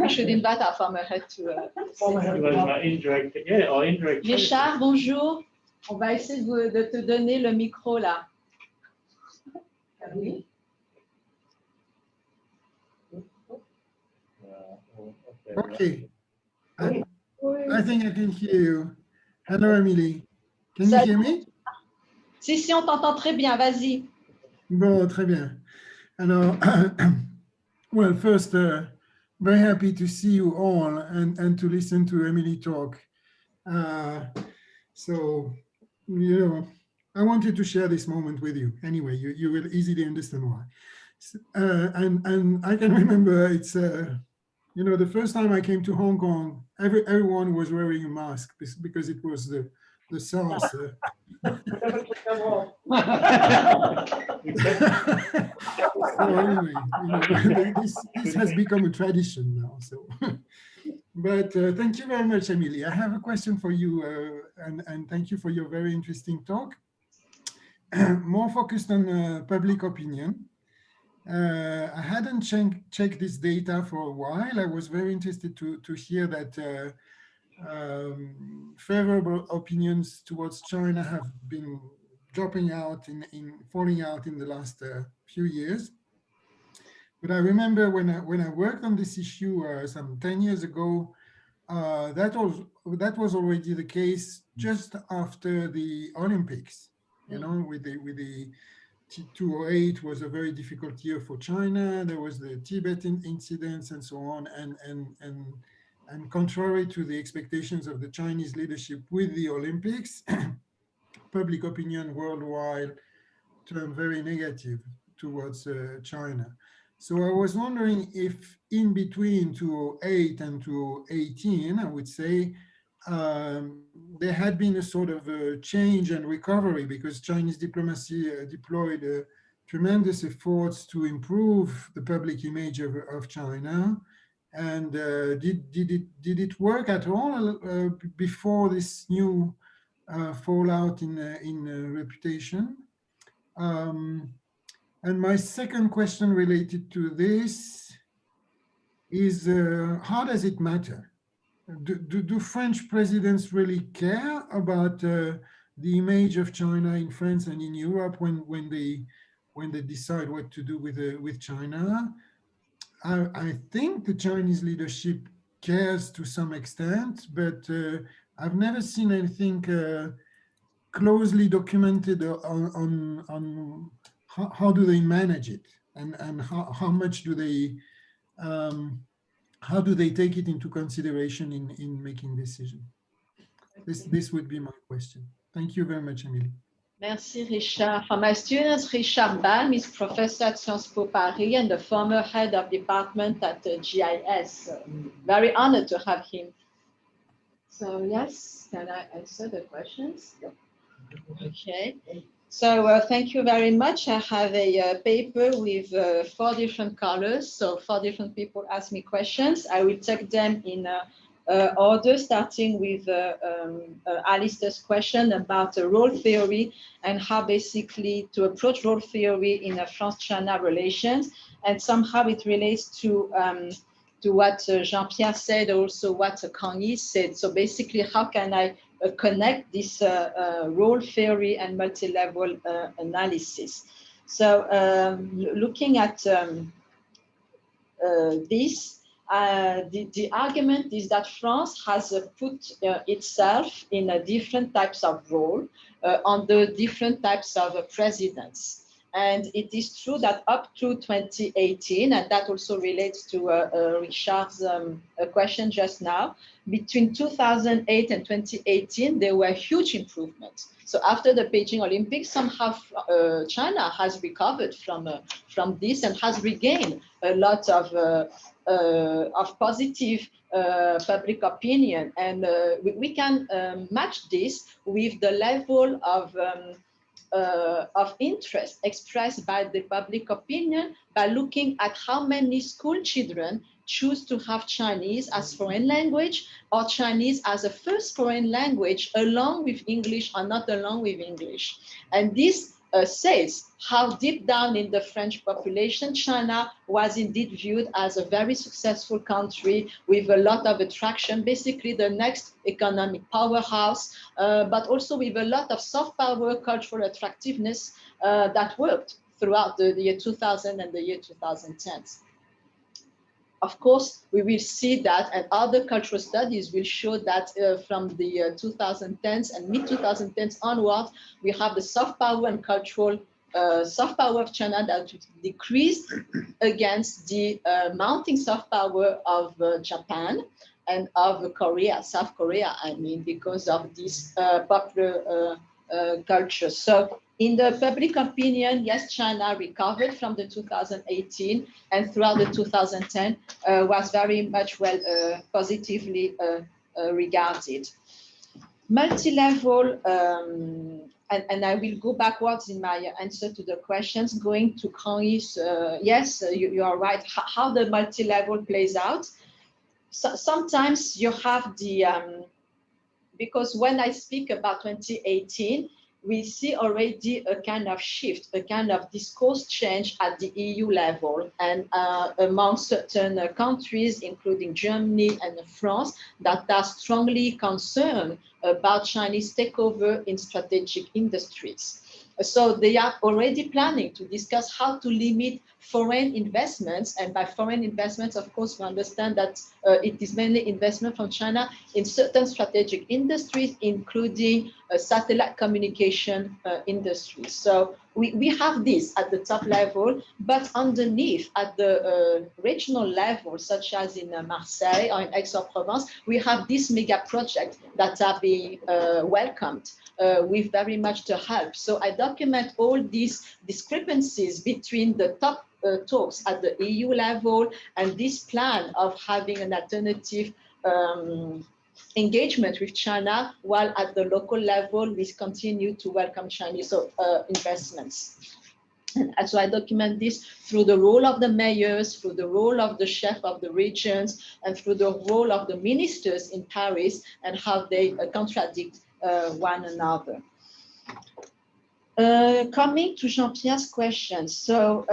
we should invite our farmer head to It was my indirect, or indirect. Richard, bonjour. On va essayer de te donner le micro là. Oui. Okay. I think I can hear you. Hello, Emilie. Can you hear me? Si, on t'entend très bien, vas-y. Bon, très bien. Alors, well, first, very happy to see you all and to listen to Emilie talk. So, I wanted to share this moment with you. Anyway, you will easily understand why. And I can remember it's, the first time I came to Hong Kong, everyone was wearing a mask because it was the SARS. So anyway, this has become a tradition now. So, but thank you very much, Emilie. I have a question for you, and thank you for your very interesting talk. More focused on public opinion. I hadn't checked this data for a while. I was very interested to hear that favorable opinions towards China have been dropping out, falling out in the last few years. But I remember when I worked on this issue some 10 years ago, that was already the case just after the Olympics. With the 2008 was a very difficult year for China. There was the Tibetan incidents and so on, and contrary to the expectations of the Chinese leadership with the Olympics, public opinion worldwide turned very negative towards China. So I was wondering if in between 2008 and 2018, I would say, there had been a sort of a change and recovery because Chinese diplomacy deployed tremendous efforts to improve the public image of China. And did it work at all before this new fallout in reputation? And my second question related to this is how does it matter? Do French presidents really care about the image of China in France and in Europe when they decide what to do with China? I think the Chinese leadership cares to some extent, but I've never seen anything closely documented on how do they manage it, and how much do they how do they take it into consideration in making decisions. This would be my question. Thank you very much, Emilie. Merci, Richard. For my students, Richard Balm is professor at Sciences Po Paris and the former head of department at GIS. Very honored to have him. So yes, can I answer the questions? Okay. So thank you very much. I have a paper with 4 different colors. So 4 different people ask me questions. I will take them in order, starting with Alistair's question about role theory and how basically to approach role theory in France-China relations. And somehow it relates to what Jean-Pierre said, also what Kang-Yi said. So basically, how can I connect this role theory and multi-level analysis? So looking at this, the argument is that France has put itself in different types of role under different types of presidents. And it is true that up to 2018, and that also relates to Richard's question just now, between 2008 and 2018, there were huge improvements. So after the Beijing Olympics, somehow China has recovered from this and has regained a lot of positive public opinion. And we can match this with the level of interest expressed by the public opinion by looking at how many school children choose to have Chinese as foreign language or Chinese as a first foreign language along with English or not along with English. And this says how deep down in the French population, China was indeed viewed as a very successful country with a lot of attraction, basically the next economic powerhouse, but also with a lot of soft power, cultural attractiveness that worked throughout the year 2000 and the year 2010s. Of course, we will see that, and other cultural studies will show that from the 2010s and mid-2010s onwards, we have the soft power and cultural soft power of China that decreased against the mounting soft power of Japan and of Korea, South Korea, I mean, because of this popular culture. So in the public opinion, yes, China recovered from the 2018 and throughout the 2010 was very much positively regarded. Multi-level, and I will go backwards in my answer to the questions, going to Kang-Yi's, yes, you are right, how the multi-level plays out. So sometimes you have the, because when I speak about 2018, we see already a kind of shift, a kind of discourse change at the EU level and among certain countries, including Germany and France, that are strongly concerned about Chinese takeover in strategic industries. So they are already planning to discuss how to limit foreign investments. And by foreign investments, of course, we understand that it is mainly investment from China in certain strategic industries, including satellite communication industries. So we have this at the top level, but underneath at the regional level, such as in Marseille or in Aix-en-Provence, we have these mega projects that are being welcomed with very much to help. So I document all these discrepancies between the top talks at the EU level and this plan of having an alternative engagement with China, while at the local level, we continue to welcome Chinese investments. And so I document this through the role of the mayors, through the role of the chef of the regions, and through the role of the ministers in Paris and how they contradict one another. Coming to Jean-Pierre's question, so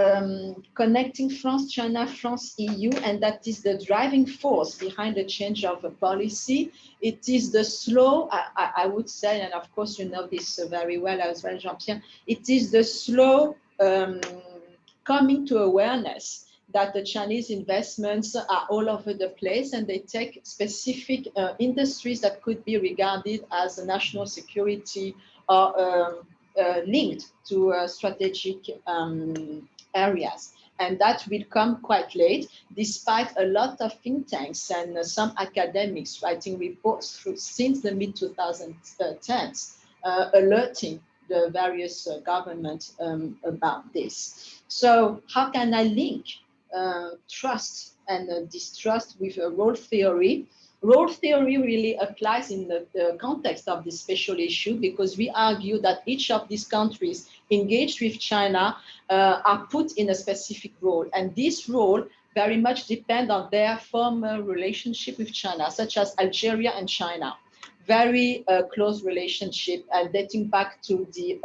connecting France, China, France, EU, and that is the driving force behind the change of a policy. It is the slow, I would say, and of course you know this very well as well, Jean-Pierre, it is the slow coming to awareness that the Chinese investments are all over the place, and they take specific industries that could be regarded as a national security or linked to strategic areas. And that will come quite late, despite a lot of think tanks and some academics writing reports since the mid-2010s, alerting the various governments about this. So how can I link trust and distrust with a role theory? Role theory really applies in the context of this special issue, because we argue that each of these countries engaged with China are put in a specific role. And this role very much depends on their former relationship with China, such as Algeria and China. Very close relationship, and dating back to the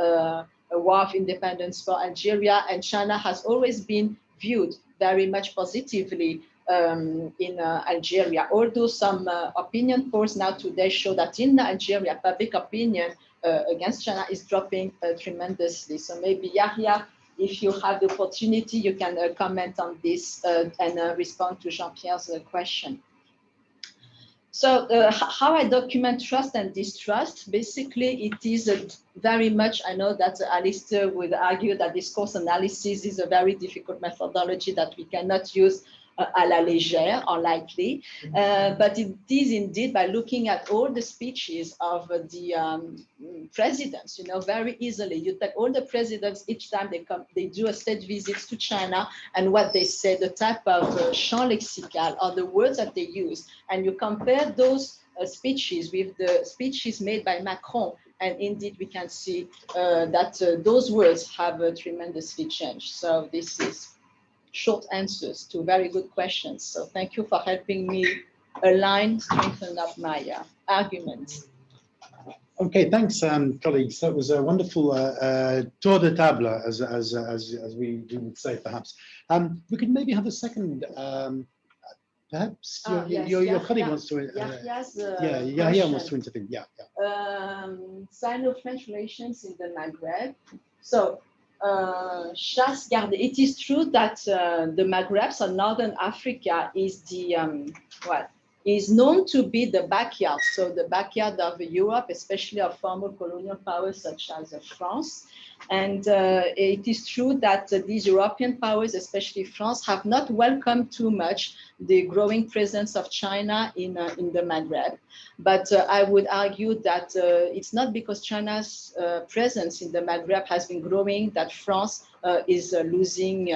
War of Independence for Algeria. And China has always been viewed very much positively in Algeria, although some opinion polls now today show that in Algeria, public opinion against China is dropping tremendously. So maybe Yahya, if you have the opportunity, you can comment on this and respond to Jean-Pierre's question. So how I document trust and distrust, basically it is very much, I know that Alistair would argue that discourse analysis is a very difficult methodology that we cannot use à la légère or lightly, but it is indeed by looking at all the speeches of the presidents, very easily. You take all the presidents, each time they come, they do a state visits to China, and what they say, the type of champ lexical or the words that they use, and you compare those speeches with the speeches made by Macron, and indeed we can see that those words have tremendously changed. So this is short answers to very good questions. So thank you for helping me strengthen up my arguments. Okay, thanks, colleagues. That was a wonderful tour de table, as we would say, perhaps. We could maybe have a second. Perhaps your colleague wants to. Yahya wants to intervene. Yeah. Sino-French relations in the Maghreb. So. Chasse gardée. It is true that the Maghreb, so Northern Africa, is the is known to be the backyard. So the backyard of Europe, especially of former colonial powers such as France. And it is true that these European powers, especially France, have not welcomed too much the growing presence of China in the Maghreb. But I would argue that it's not because China's presence in the Maghreb has been growing that France is losing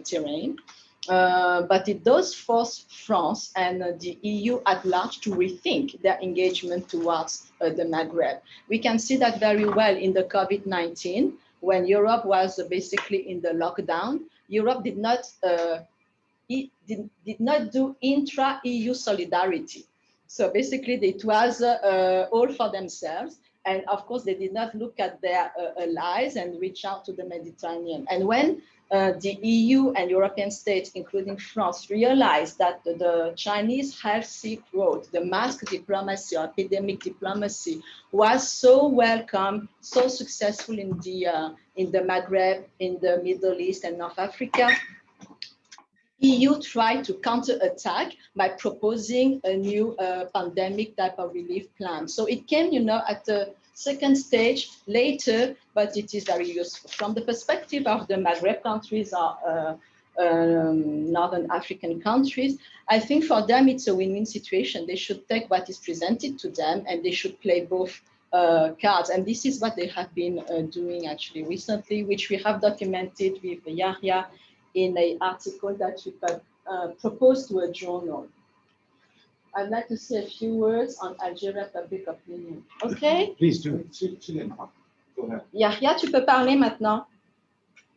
terrain. But it does force France and the EU at large to rethink their engagement towards the Maghreb. We can see that very well in the COVID-19, when Europe was basically in the lockdown. Europe did not do intra-EU solidarity. So basically it was all for themselves. And of course, they did not look at their allies and reach out to the Mediterranean. And when the EU and European states, including France, realized that the Chinese health secret road, the mask diplomacy or epidemic diplomacy, was so welcome, so successful in the Maghreb, in the Middle East and North Africa, EU tried to counterattack by proposing a new pandemic type of relief plan. So it came, at the second stage later, but it is very useful. From the perspective of the Maghreb countries or Northern African countries, I think for them it's a win-win situation. They should take what is presented to them and they should play both cards. And this is what they have been doing actually recently, which we have documented with Yahya in an article that we proposed to a journal. I'd like to say a few words on Algeria public opinion. Okay? Please do. Go ahead. Yahya, tu peux parler maintenant.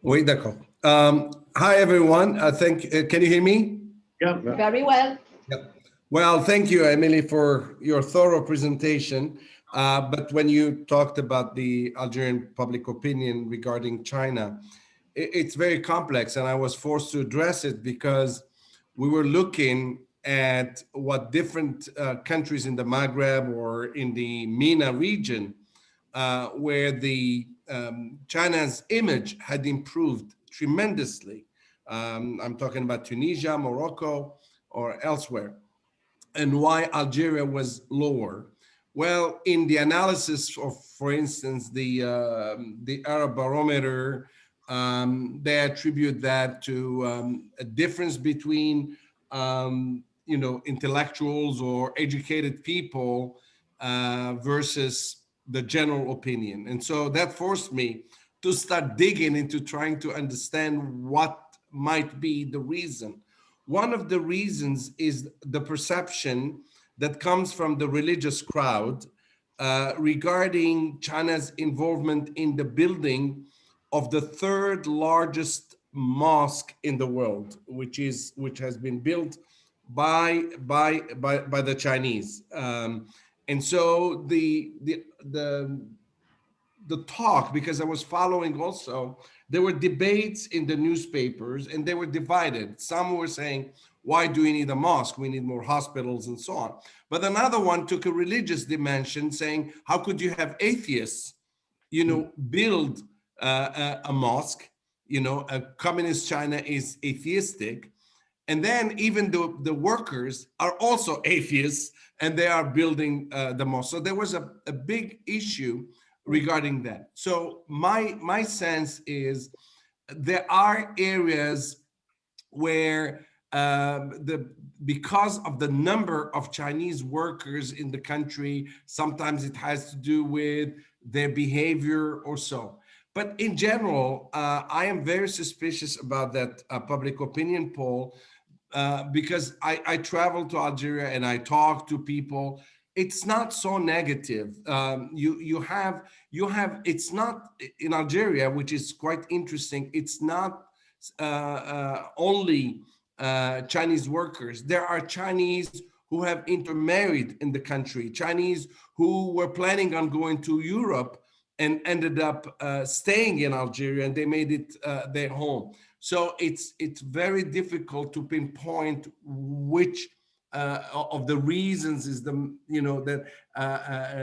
Oui, d'accord. Hi, everyone. Can you hear me? Yeah. Very well. Yep. Well, thank you, Emilie, for your thorough presentation. But when you talked about the Algerian public opinion regarding China, it's very complex, and I was forced to address it because we were looking at what different countries in the Maghreb or in the MENA region, where the China's image had improved tremendously I'm talking about Tunisia, Morocco, or elsewhere. And why Algeria was lower? Well, in the analysis of, for instance, the Arab Barometer, they attribute that to a difference between intellectuals or educated people versus the general opinion. And so that forced me to start digging into trying to understand what might be the reason. One of the reasons is the perception that comes from the religious crowd regarding China's involvement in the building of the third largest mosque in the world, which has been built by the Chinese. And so the talk, because I was following also, there were debates in the newspapers and they were divided. Some were saying, why do we need a mosque? We need more hospitals and so on. But another one took a religious dimension, saying, how could you have atheists, build a mosque? A communist China is atheistic. And then even the workers are also atheists and they are building the mosque. So there was a big issue regarding that. So my sense is there are areas where because of the number of Chinese workers in the country, sometimes it has to do with their behavior or so. But in general, I am very suspicious about that public opinion poll because I travel to Algeria and I talk to people. It's not so negative. You have it's not in Algeria, which is quite interesting. It's not only Chinese workers. There are Chinese who have intermarried in the country, Chinese who were planning on going to Europe and ended up staying in Algeria, and they made it their home. So it's very difficult to pinpoint which of the reasons is that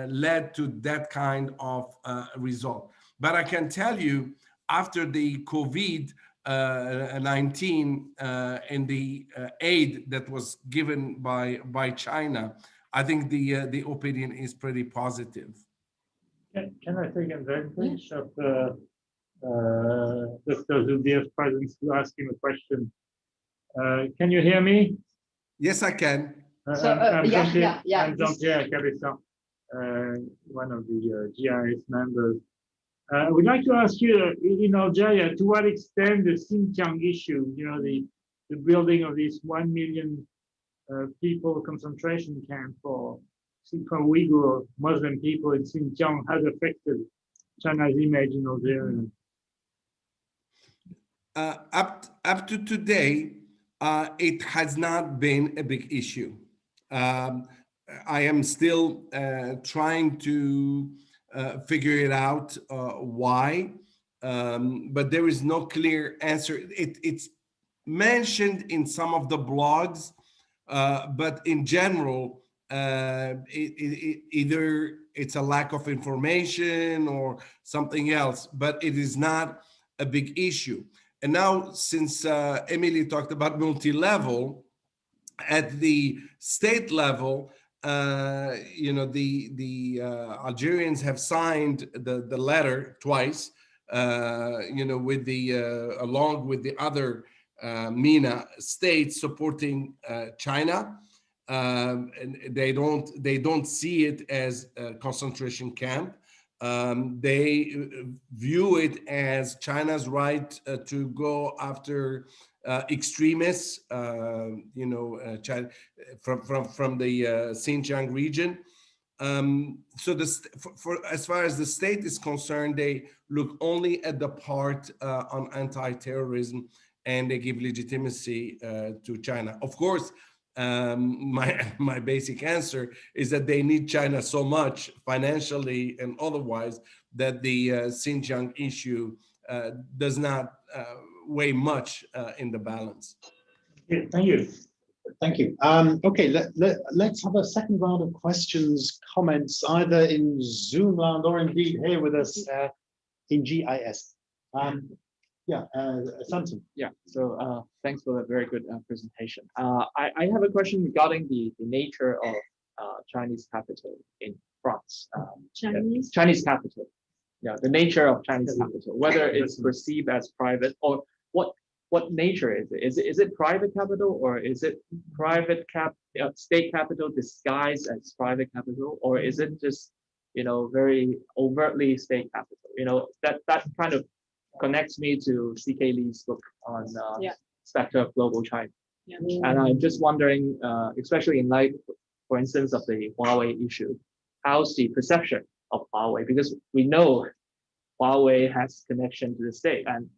led to that kind of result. But I can tell you, after the COVID-19 and the aid that was given by China, I think the opinion is pretty positive. Can I take advantage of Dr. Zubir's presence to ask him a question? Can you hear me? Yes, I can. I'm Jean-Pierre Cabessin, one of the GIS members. I would like to ask you, in Algeria, to what extent the Xinjiang issue, the building of this 1 million people concentration camp for Uyghur Muslim people in Xinjiang has affected China's image in Algeria? Up to today, it has not been a big issue. I am still trying to figure it out why, but there is no clear answer. It's mentioned in some of the blogs, but in general, either it's a lack of information or something else, but it is not a big issue. And now, since Emilie talked about multi-level, at the state level, the Algerians have signed the letter twice, with along with the other MENA states supporting China. And they don't see it as a concentration camp. They view it as China's right to go after extremists, China, from the Xinjiang region. So as far as the state is concerned, they look only at the part on anti-terrorism, and they give legitimacy to China. Of course, my basic answer is that they need China so much financially and otherwise that the Xinjiang issue does not weigh much in the balance. Yeah, thank you. Thank you. Okay, let's have a second round of questions, comments, either in Zoom land or indeed here with us in GIS. Yeah, Samson. Yeah, so thanks for the very good presentation. I have a question regarding the nature of Chinese capital in France. Chinese capital. Yeah, the nature of Chinese capital, whether it's perceived as private or what nature is it? Is it private capital, or is it state capital disguised as private capital, or is it just very overtly state capital? That kind of connects me to C.K. Lee's book on Spectre of Global China. Yeah. And I'm just wondering, especially in light, for instance, of the Huawei issue, how's the perception of Huawei? Because we know Huawei has connection to the state. And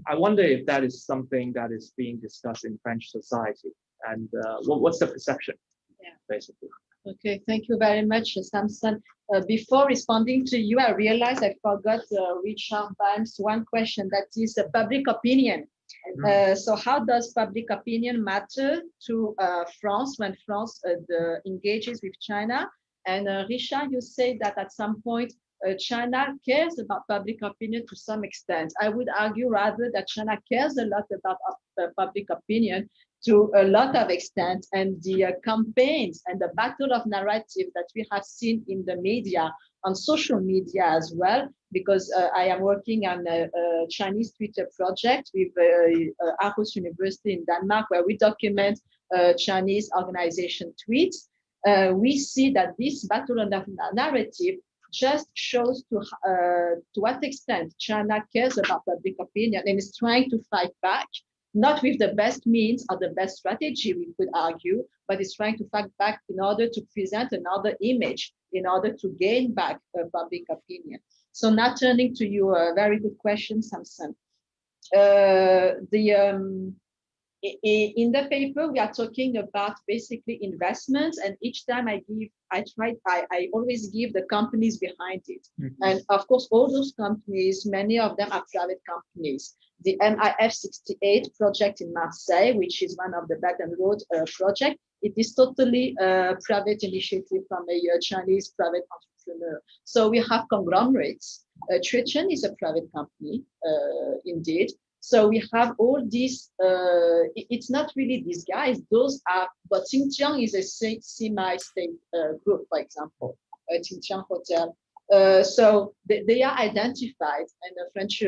I wonder if that is something that is being discussed in French society. And what's the perception, basically? Okay, thank you very much, Samson. Before responding to you, I realized I forgot Richard Balm's one question, that is public opinion. So how does public opinion matter to France when France engages with China? And Richard, you say that at some point, China cares about public opinion to some extent. I would argue rather that China cares a lot about public opinion to a lot of extent, and the campaigns and the battle of narrative that we have seen in the media, on social media as well, because I am working on a Chinese Twitter project with Aarhus University in Denmark, where we document Chinese organization tweets. We see that this battle of narrative just shows to what extent China cares about public opinion and is trying to fight back, not with the best means or the best strategy, we could argue, but is trying to fight back in order to present another image, in order to gain back public opinion. So now turning to your very good question, Samson. In the paper, we are talking about basically investments, and each time I always give the companies behind it. And of course, all those companies, many of them are private companies. The MIF68 project in Marseille, which is one of the Belt and Road project, it is totally a private initiative from a Chinese private entrepreneur. So we have conglomerates. Tran is a private company, indeed. So we have all these, it's not really disguised. Those are, but Xinjiang is a semi-state group, for example, Xinjiang Hotel. So they are identified, and the French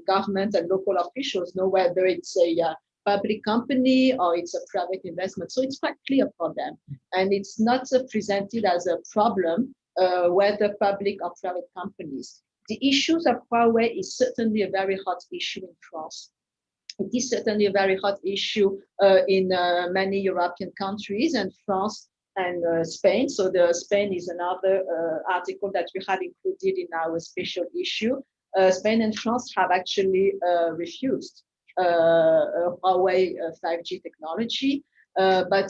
government and local officials know whether it's a public company or it's a private investment. So it's quite clear for them. And it's not presented as a problem, whether public or private companies. The issues of Huawei is certainly a very hot issue in France. It is certainly a very hot issue in many European countries, and France and Spain. So Spain is another article that we have included in our special issue. Spain and France have actually refused Huawei 5G technology, but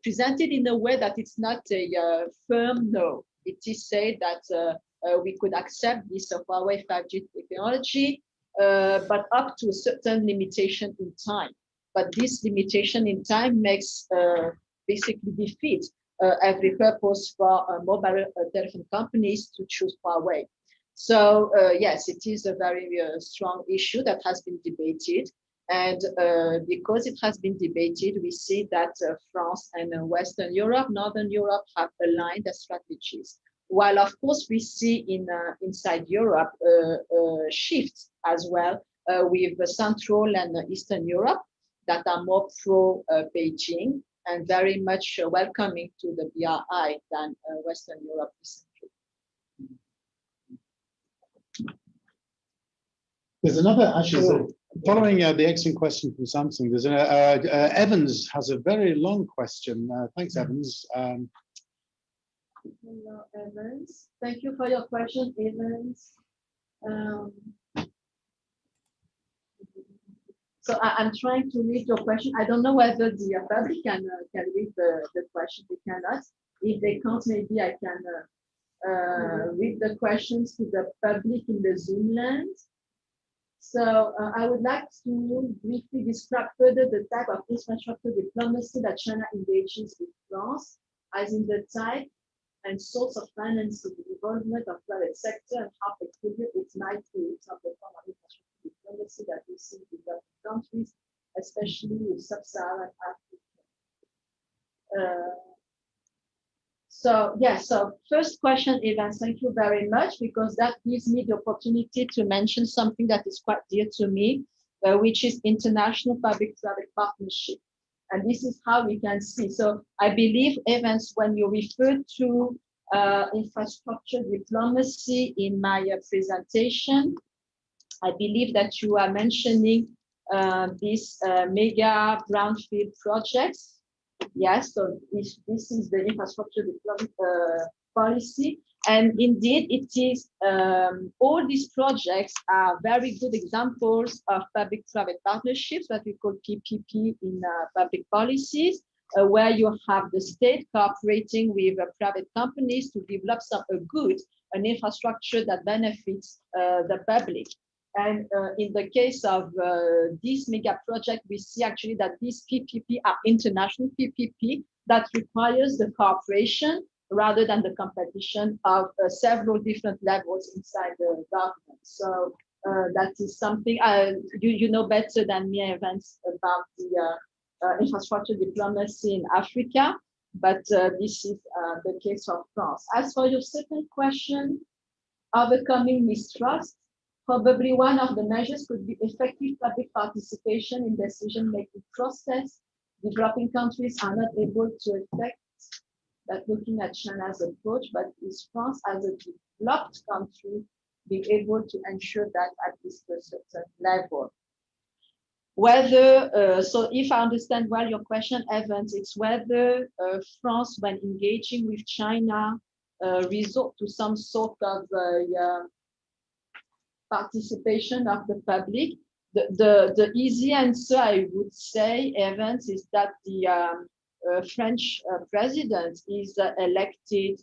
presented in a way that it's not a firm no. It is said that we could accept this Huawei 5G technology, but up to a certain limitation in time. But this limitation in time makes basically defeat every purpose for mobile telephone companies to choose Huawei. So yes, it is a very strong issue that has been debated. And because it has been debated, we see that France and Western Europe, Northern Europe have aligned their strategies. While of course we see inside Europe shifts as well with Central and Eastern Europe that are more pro Beijing and very much welcoming to the BRI than Western Europe recently. There's another, actually, following the excellent question from Samsung, there's Evans has a very long question. Thanks, Evans. Hello, Evans. Thank you for your question, Evans. So I'm trying to read your question. I don't know whether the public can read the question. They cannot. If they can't, maybe I can read the questions to the public in the Zoom land. So I would like to briefly describe further the type of infrastructure diplomacy that China engages with France, as in the type and source of financing, the involvement of private sector, and how peculiar it might be of the form of infrastructure diplomacy that we see in developing countries, especially with sub-Saharan Africa. So first question, Evans, thank you very much, because that gives me the opportunity to mention something that is quite dear to me, which is international public-private partnership. And this is how we can see. So I believe, Evans, when you refer to infrastructure diplomacy in my presentation, I believe that you are mentioning these mega brownfield projects. Yes, so this is the infrastructure deployment policy. And indeed, it is all these projects are very good examples of public-private partnerships, what we call PPP in public policies, where you have the state cooperating with private companies to develop an infrastructure that benefits the public. And in the case of this mega project, we see actually that these PPP are international PPP that requires the cooperation rather than the competition of several different levels inside the government. So that is something you know better than me, Evans, about the infrastructure diplomacy in Africa, but this is the case of France. As for your second question, overcoming mistrust, probably one of the measures could be effective public participation in decision-making process. Developing countries are not able to effect that, looking at China's approach, but is France as a developed country being able to ensure that at least a certain level? Whether, so if I understand well your question, Evans, it's whether France, when engaging with China, resort to some sort of participation of the public. The easy answer, I would say, Evans, is that the French president is elected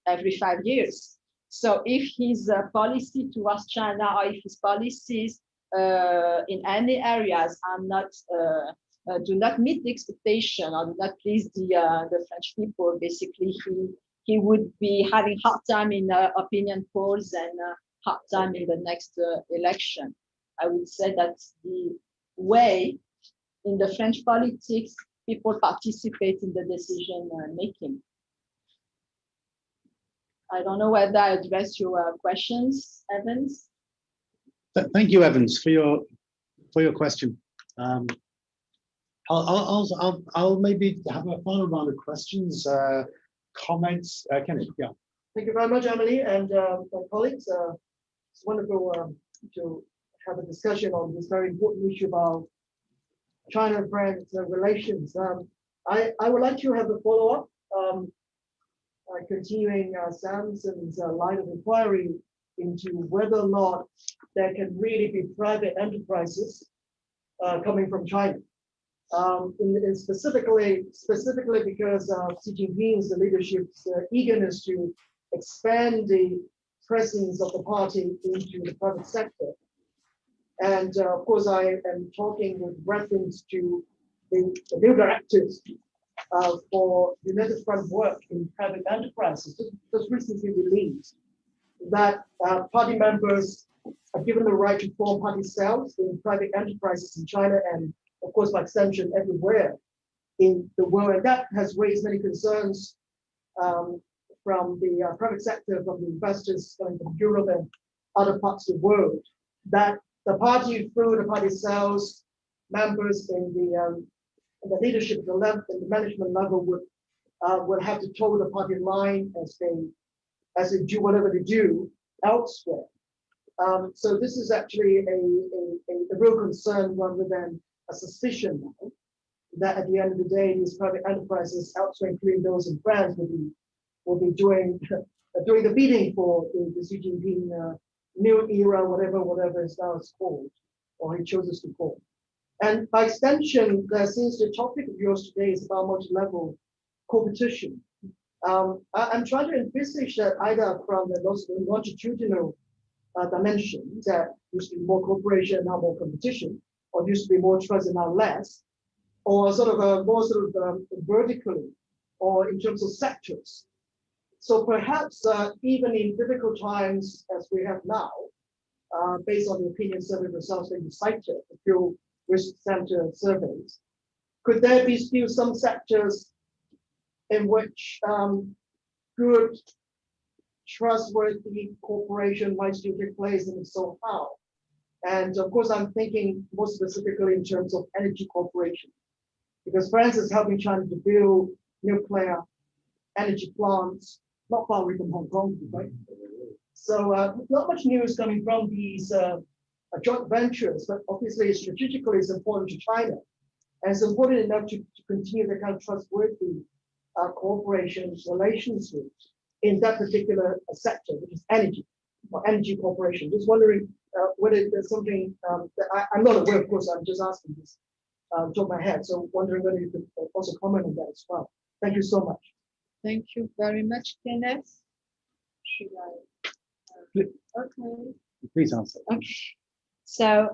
every 5 years. So if his policy towards China, or if his policies in any areas are not do not meet the expectation or do not please the French people, basically he would be having hard time in opinion polls and hard time in the next election. I would say that's the way in the French politics people participate in the decision making. I don't know whether I addressed your questions, Evans. Thank you, Evans, for your question. I'll maybe have a final round of questions, comments. Kenny, yeah. Thank you very much, Emilie, and my colleagues. It's wonderful to have a discussion on this very important issue about China-France relations. I would like to have a follow-up, continuing Samson's line of inquiry into whether or not there can really be private enterprises coming from China. And specifically because of Xi Jinping's leadership's eagerness to expand the presence of the party into the private sector. And of course, I am talking with reference to the new directives for United Front work in private enterprises, just recently released, that party members are given the right to form party cells in private enterprises in China and, of course, by extension, everywhere in the world. And that has raised many concerns from the private sector, from the investors coming from Europe and other parts of the world, that the party, through the party cells, members in the leadership, the left and the management level would have to toe the party line as they do whatever they do elsewhere. So this is actually a real concern rather than a suspicion now, that at the end of the day, these private enterprises elsewhere, including those in France, will be doing the bidding for the Xi Jinping new era, whatever is now called, or he chooses to call. And by extension, since the topic of yours today is about multi-level competition, I'm trying to envisage that either from the longitudinal dimension, that used to be more cooperation, now more competition, or used to be more trust and now less, or sort of more vertically, or in terms of sectors. So perhaps even in difficult times as we have now, based on the opinion survey results that you cited, the few risk center surveys, could there be still some sectors in which good, trustworthy cooperation might still take place, and if so, how? And of course, I'm thinking more specifically in terms of energy cooperation, because France is helping China to build nuclear energy plants not far away from Hong Kong, right? So not much news coming from these joint ventures, but obviously strategically it's important to China. And it's important enough to continue the kind of trustworthy cooperation relations in that particular sector, which is energy or energy cooperation. Just wondering whether there's something that I'm not aware, of course, I'm just asking this top of my head. So wondering whether you could also comment on that as well. Thank you so much. Thank you very much, Kenneth. Should I? Okay. Please answer. Okay. So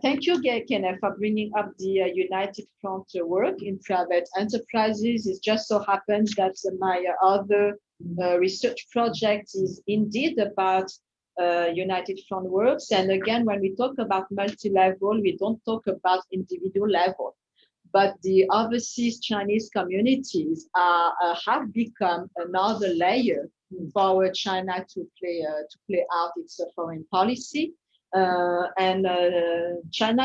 thank you, Kenneth, for bringing up the United Front work in private enterprises. It just so happens that my other research project is indeed about United Front works. And again, when we talk about multi-level, we don't talk about individual level. But the overseas Chinese communities have become another layer for China to play out its foreign policy. China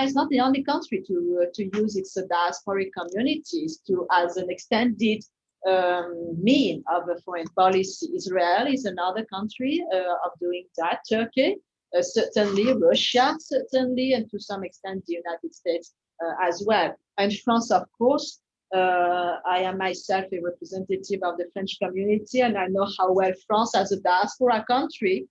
is not the only country to use its diasporic communities as an extended mean of a foreign policy. Israel is another country of doing that. Turkey, certainly, Russia, certainly, and to some extent the United States as well. And France, of course. I am myself a representative of the French community, and I know how well France, as a diaspora country,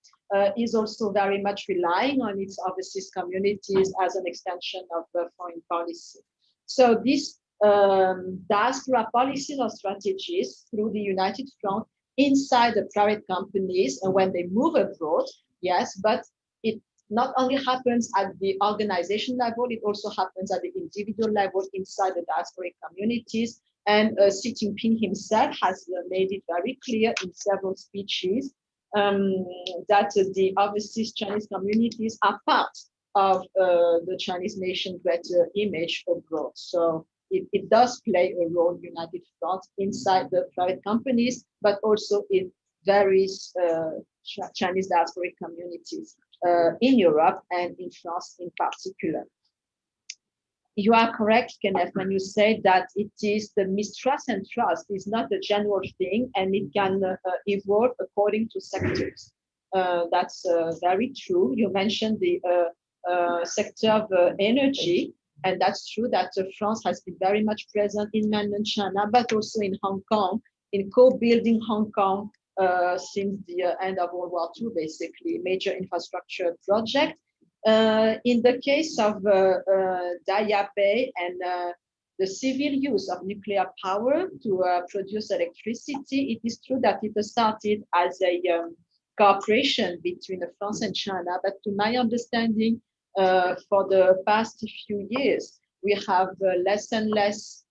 is also very much relying on its overseas communities as an extension of foreign policy. So these diaspora policies or strategies through the United Front inside the private companies, and when they move abroad, yes, but it not only happens at the organization level, it also happens at the individual level inside the diasporic communities. And Xi Jinping himself has made it very clear in several speeches that the overseas Chinese communities are part of the Chinese nation greater image abroad. So it does play a role, United Front, inside the private companies, but also in various Chinese diasporic communities in Europe and in France in particular. You are correct, Kenneth, when you say that it is the mistrust and trust is not a general thing, and it can evolve according to sectors. That's very true. You mentioned the sector of energy, and that's true that France has been very much present in mainland China, but also in Hong Kong, in co-building Hong Kong since the end of World War II, basically, major infrastructure project. In the case of Daya Bay and the civil use of nuclear power to produce electricity, it is true that it started as a cooperation between France and China, but to my understanding, for the past few years, we have less and less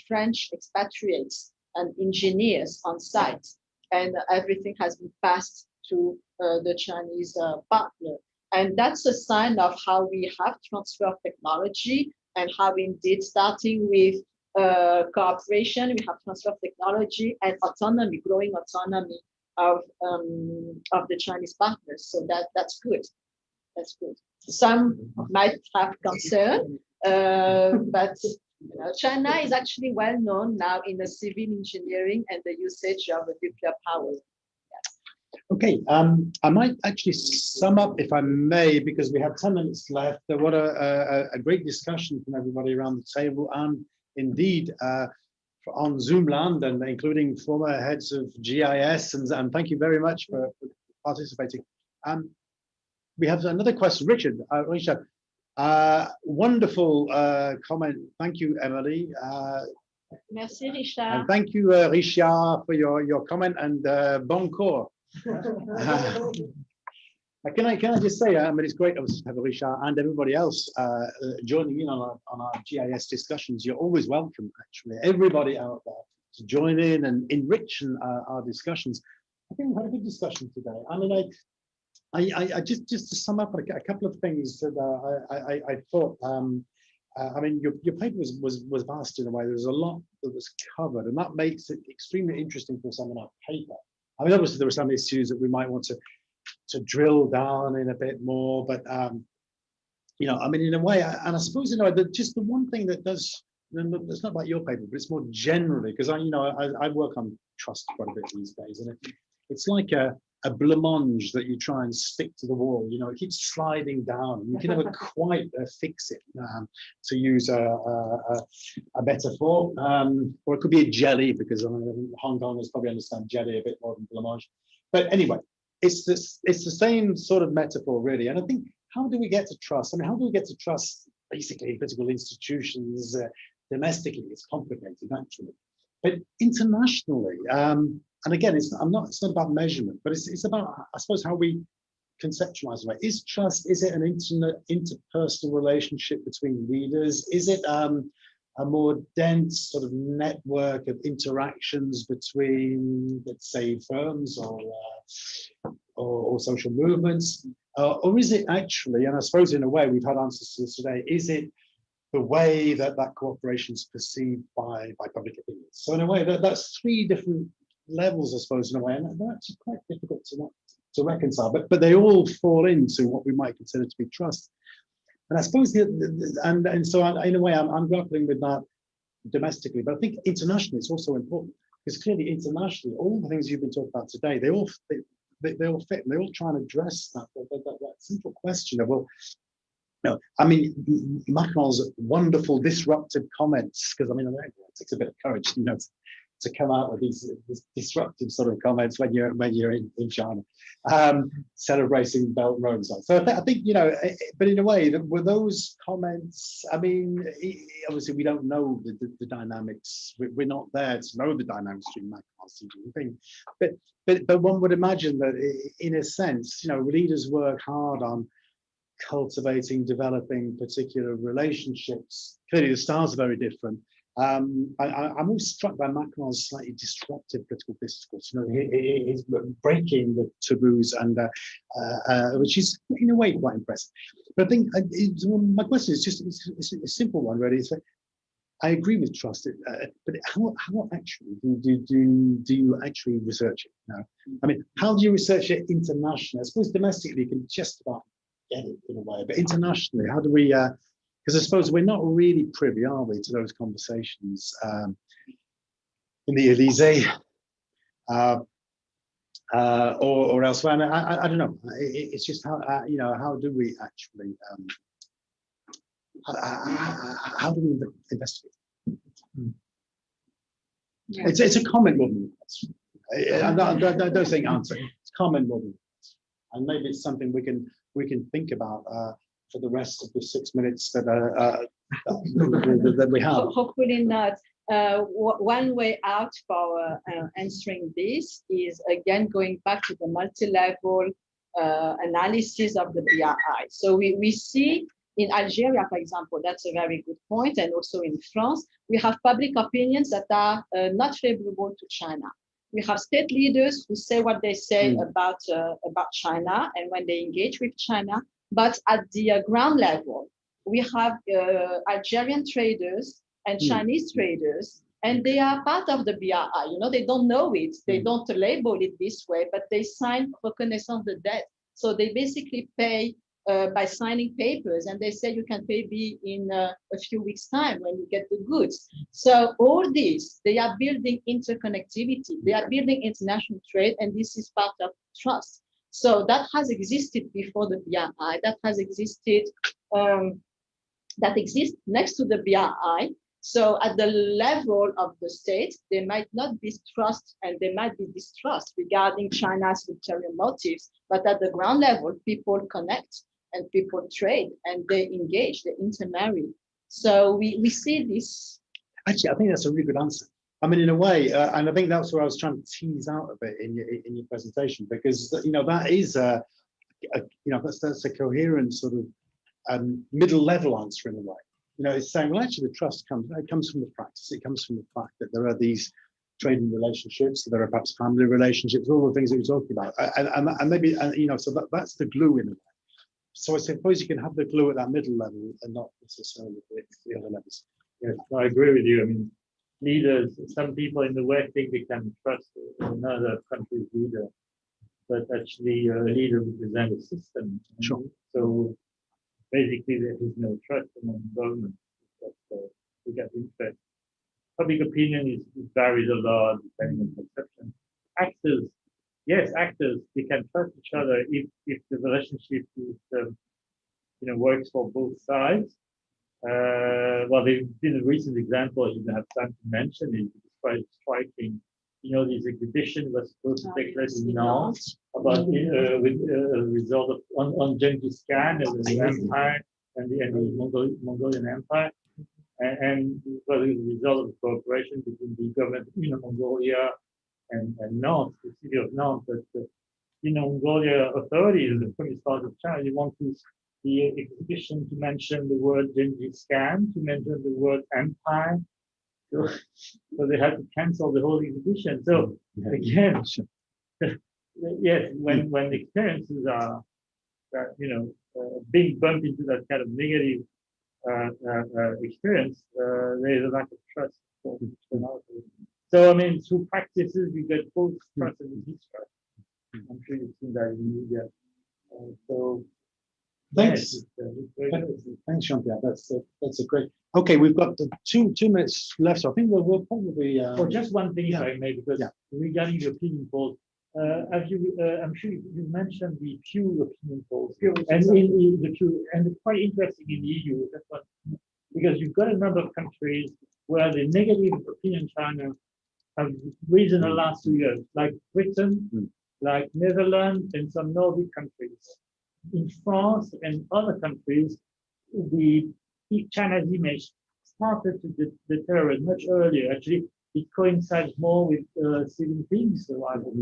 French expatriates and engineers on site, and everything has been passed to the Chinese partner. And that's a sign of how we have transferred technology and how indeed starting with cooperation, we have transferred technology and autonomy, growing autonomy of the Chinese partners. So that's good. That's good. Some might have concern, but you know, China is actually well known now in the civil engineering and the usage of nuclear power. Okay, I might actually sum up, if I may, because we have 10 minutes left. What a great discussion from everybody around the table, and indeed on Zoom land, and including former heads of GIS, and thank you very much for participating. We have another question, Richard. Richard, wonderful comment. Thank you, Emilie. Merci, Richard. And thank you, Richard, for your comment, and bon cours. Can I just say, I mean, it's great to have Richard and everybody else joining in on our GIS discussions. You're always welcome, actually, everybody out there to join in and enrich our discussions. I think we had a good discussion today. I mean, I just to sum up a couple of things that I thought. I mean, your paper was vast in a way. There was a lot that was covered, and that makes it extremely interesting for someone like paper. I mean, obviously there were some issues that we might want to drill down in a bit more, but you know, I mean, in a way, and I suppose, you know, just the one thing that does. It's not about your paper, but it's more generally because I work on trust quite a bit these days, and it's like a blancmange that you try and stick to the wall. You know, it keeps sliding down, and you can never quite fix it. To use a metaphor, or it could be a jelly because Hong Kongers probably understand jelly a bit more than blancmange. But anyway, it's the same sort of metaphor, really. And I think, how do we get to trust? I mean, how do we get to trust basically political institutions? Domestically, it's complicated, actually, but internationally, and again, it's not about measurement, but it's about, I suppose, how we conceptualize it. Is trust? Is it an interpersonal relationship between leaders? Is it a more dense sort of network of interactions between, let's say, firms or social movements, or is it actually? And I suppose, in a way, we've had answers to this today. Is it the way that cooperation is perceived by public opinion? So in a way, that's three different levels, I suppose, in a way, and that's quite difficult to reconcile. But they all fall into what we might consider to be trust. And I suppose, and so in a way, I'm grappling with that domestically, but I think internationally it's also important, because clearly internationally, all the things you've been talking about today, they all fit, and they all try and address that central question of, well, no, I mean, Macron's wonderful disruptive comments, because I mean, it takes a bit of courage, you know, to come out with these disruptive sort of comments when you're in China, celebrating Belt and Road and so on. So I think, you know, but in a way, were those comments? I mean, obviously we don't know the dynamics. We're not there to know the dynamics between Macron and Xi Jinping. But one would imagine that, in a sense, you know, leaders work hard on cultivating, developing particular relationships. Clearly, the styles are very different. I'm always struck by Macron's slightly disruptive political discourse. You know, he's breaking the taboos, and which is in a way quite impressive. But I think my question is just it's a simple one, really. It's like, I agree with trust, but how actually do you actually research it? You know? I mean, how do you research it internationally? I suppose domestically you can just about get it in a way, but internationally, how do we? Because I suppose we're not really privy, are we, to those conversations in the Elysee or elsewhere? And I don't know. It's just how you know, how do we actually how do we investigate? Yeah. It's a comment more than I don't think answer. It's comment more than, and maybe it's something we can think about for the rest of the 6 minutes that that we have. Hopefully not. One way out for answering this is, again, going back to the multi-level analysis of the BRI. So we see in Algeria, for example, that's a very good point, and also in France, we have public opinions that are not favorable to China. We have state leaders who say what they say about China and when they engage with China. But at the ground level, we have Algerian traders and Chinese traders, and they are part of the BRI. You know, they don't know it, they don't label it this way, but they sign reconnaissance de dette. So they basically pay by signing papers, and they say you can pay me in a few weeks' time when you get the goods. So all this, they are building interconnectivity, they are building international trade, and this is part of trust. So that has existed before the BRI, that has existed, that exists next to the BRI. So at the level of the state, there might not be trust and there might be distrust regarding China's ulterior motives, but at the ground level, people connect and people trade and they engage, they intermarry. So we see this. Actually, I think that's a really good answer. I mean, in a way, and I think that's what I was trying to tease out a bit in your presentation, because you know that is that's a coherent sort of middle level answer in a way. You know, it's saying, well, actually, the trust comes from the practice. It comes from the fact that there are these trading relationships. There are perhaps family relationships, all the things that you're talking about, and maybe so that's the glue in a way. So I suppose you can have the glue at that middle level and not necessarily the other levels. Yes, I agree with you. I mean, leaders, some people in the West think they can trust another country's leader, but actually a leader represents a system. Sure. So basically there is no trust among governments. We get interest. Public opinion varies a lot depending on perception. Actors, yes, actors, they can trust each other if the relationship is, works for both sides. Well, there's been a recent example you have time to mention it. It's quite striking. This exhibition was supposed to take place in Nantes about with a result of on Genghis Khan and the empire and the Mongolian Empire, and it was a result of cooperation between the government of Mongolia and Nantes, the city of Nantes. But Mongolia authorities, the Communist Party of China, they want the exhibition to mention the word Genghis Khan, to mention the word empire. So they had to cancel the whole exhibition. So again, yes, when the experiences are being bumped into that kind of negative experience, there is a lack of trust. So I mean, through practices, we get both trust and distrust. I'm sure you've seen that in the media. So thanks, thanks, Jean-Pierre. That's a great. Okay, we've got 2 minutes left, so I think we'll probably. Well, just one thing, if I may, because regarding the opinion polls, I'm sure you mentioned the Pew opinion polls, and in the Pew, and it's quite interesting in the EU. That's what, because you've got a number of countries where the negative opinion China have risen the last 2 years, like Britain, like Netherlands, and some Nordic countries. In France and other countries, China's image started to deteriorate much earlier. Actually, it coincides more with Xi Jinping's arrival.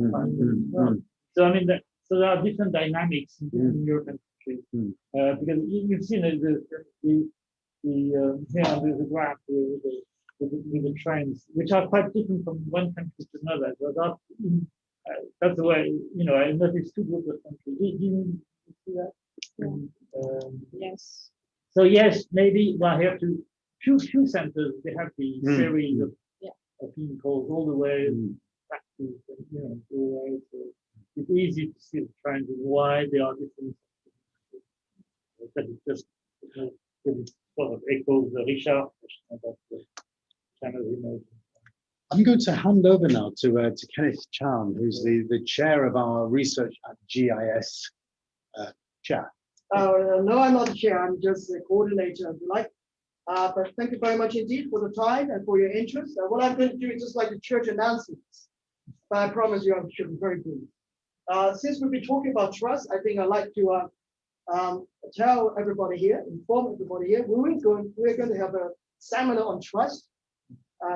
So I mean, so there are different dynamics in European countries because you've seen the graph with the trends, which are quite different from one country to another. So that's the way I noticed 2 groups of countries. Do you see that? Yes. So yes, maybe I have to few centers. They have the series of opinion polls all the way back to so it's easy to see the trends and why they are different. But it just sort of echoes Richard about the China's image. I'm going to hand over now to Kenneth Tran, who's the chair of our research at GIS. Chair. No, I'm not the chair. I'm just the coordinator, if you like. But thank you very much indeed for the time and for your interest. What I'm going to do is just like the church announcements. But I promise you, I should be very brief. Since we've been talking about trust, I think I'd like to tell everybody here, inform everybody here, we're going to have a seminar on trust,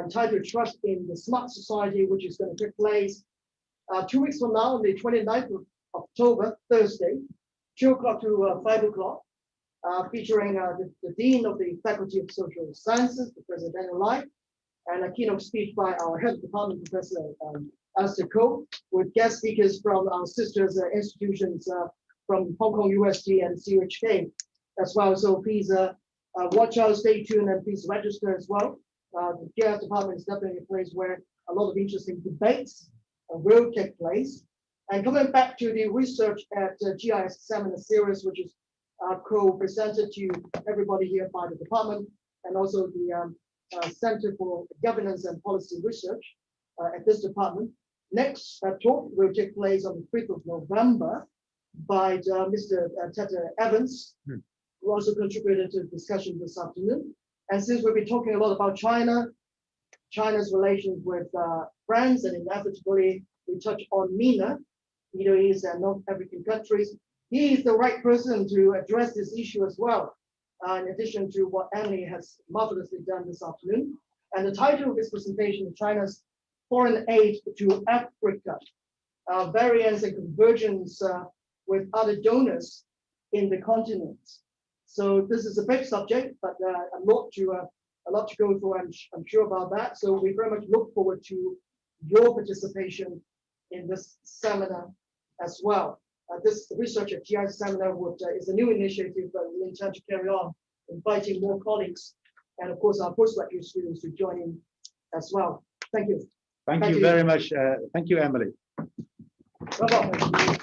entitled Trust in the Smart Society, which is going to take place 2 weeks from now, on the 29th of October, Thursday, 2 o'clock to 5 o'clock, featuring the Dean of the Faculty of Social Sciences, Professor Daniel Lai, and a keynote speech by our head department, Professor Alistair Coe, with guest speakers from our sisters institutions from Hong Kong UST and CHK as well. So please watch out, stay tuned, and please register as well. The GIS department is definitely a place where a lot of interesting debates will take place. And coming back to the research at GIS Seminar Series, which is co-presented to everybody here by the department, and also the Center for Governance and Policy Research at this department. Next talk will take place on the 5th of November by Mr. Teta Evans, who also contributed to the discussion this afternoon. And since we'll be talking a lot about China, China's relations with France, and inevitably we touch on MENA, Middle East and North African countries, he is the right person to address this issue as well, in addition to what Emilie has marvelously done this afternoon. And the title of this presentation is China's Foreign Aid to Africa, Variance and Convergence with Other Donors in the Continent. So this is a big subject, but a lot to go through, I'm sure about that. So we very much look forward to your participation in this seminar as well. This research at GIS seminar is a new initiative, but we intend to carry on, inviting more colleagues and of course our postgraduate students to join in as well. Thank you. Thank you very much. Thank you, Emilie. Bye-bye.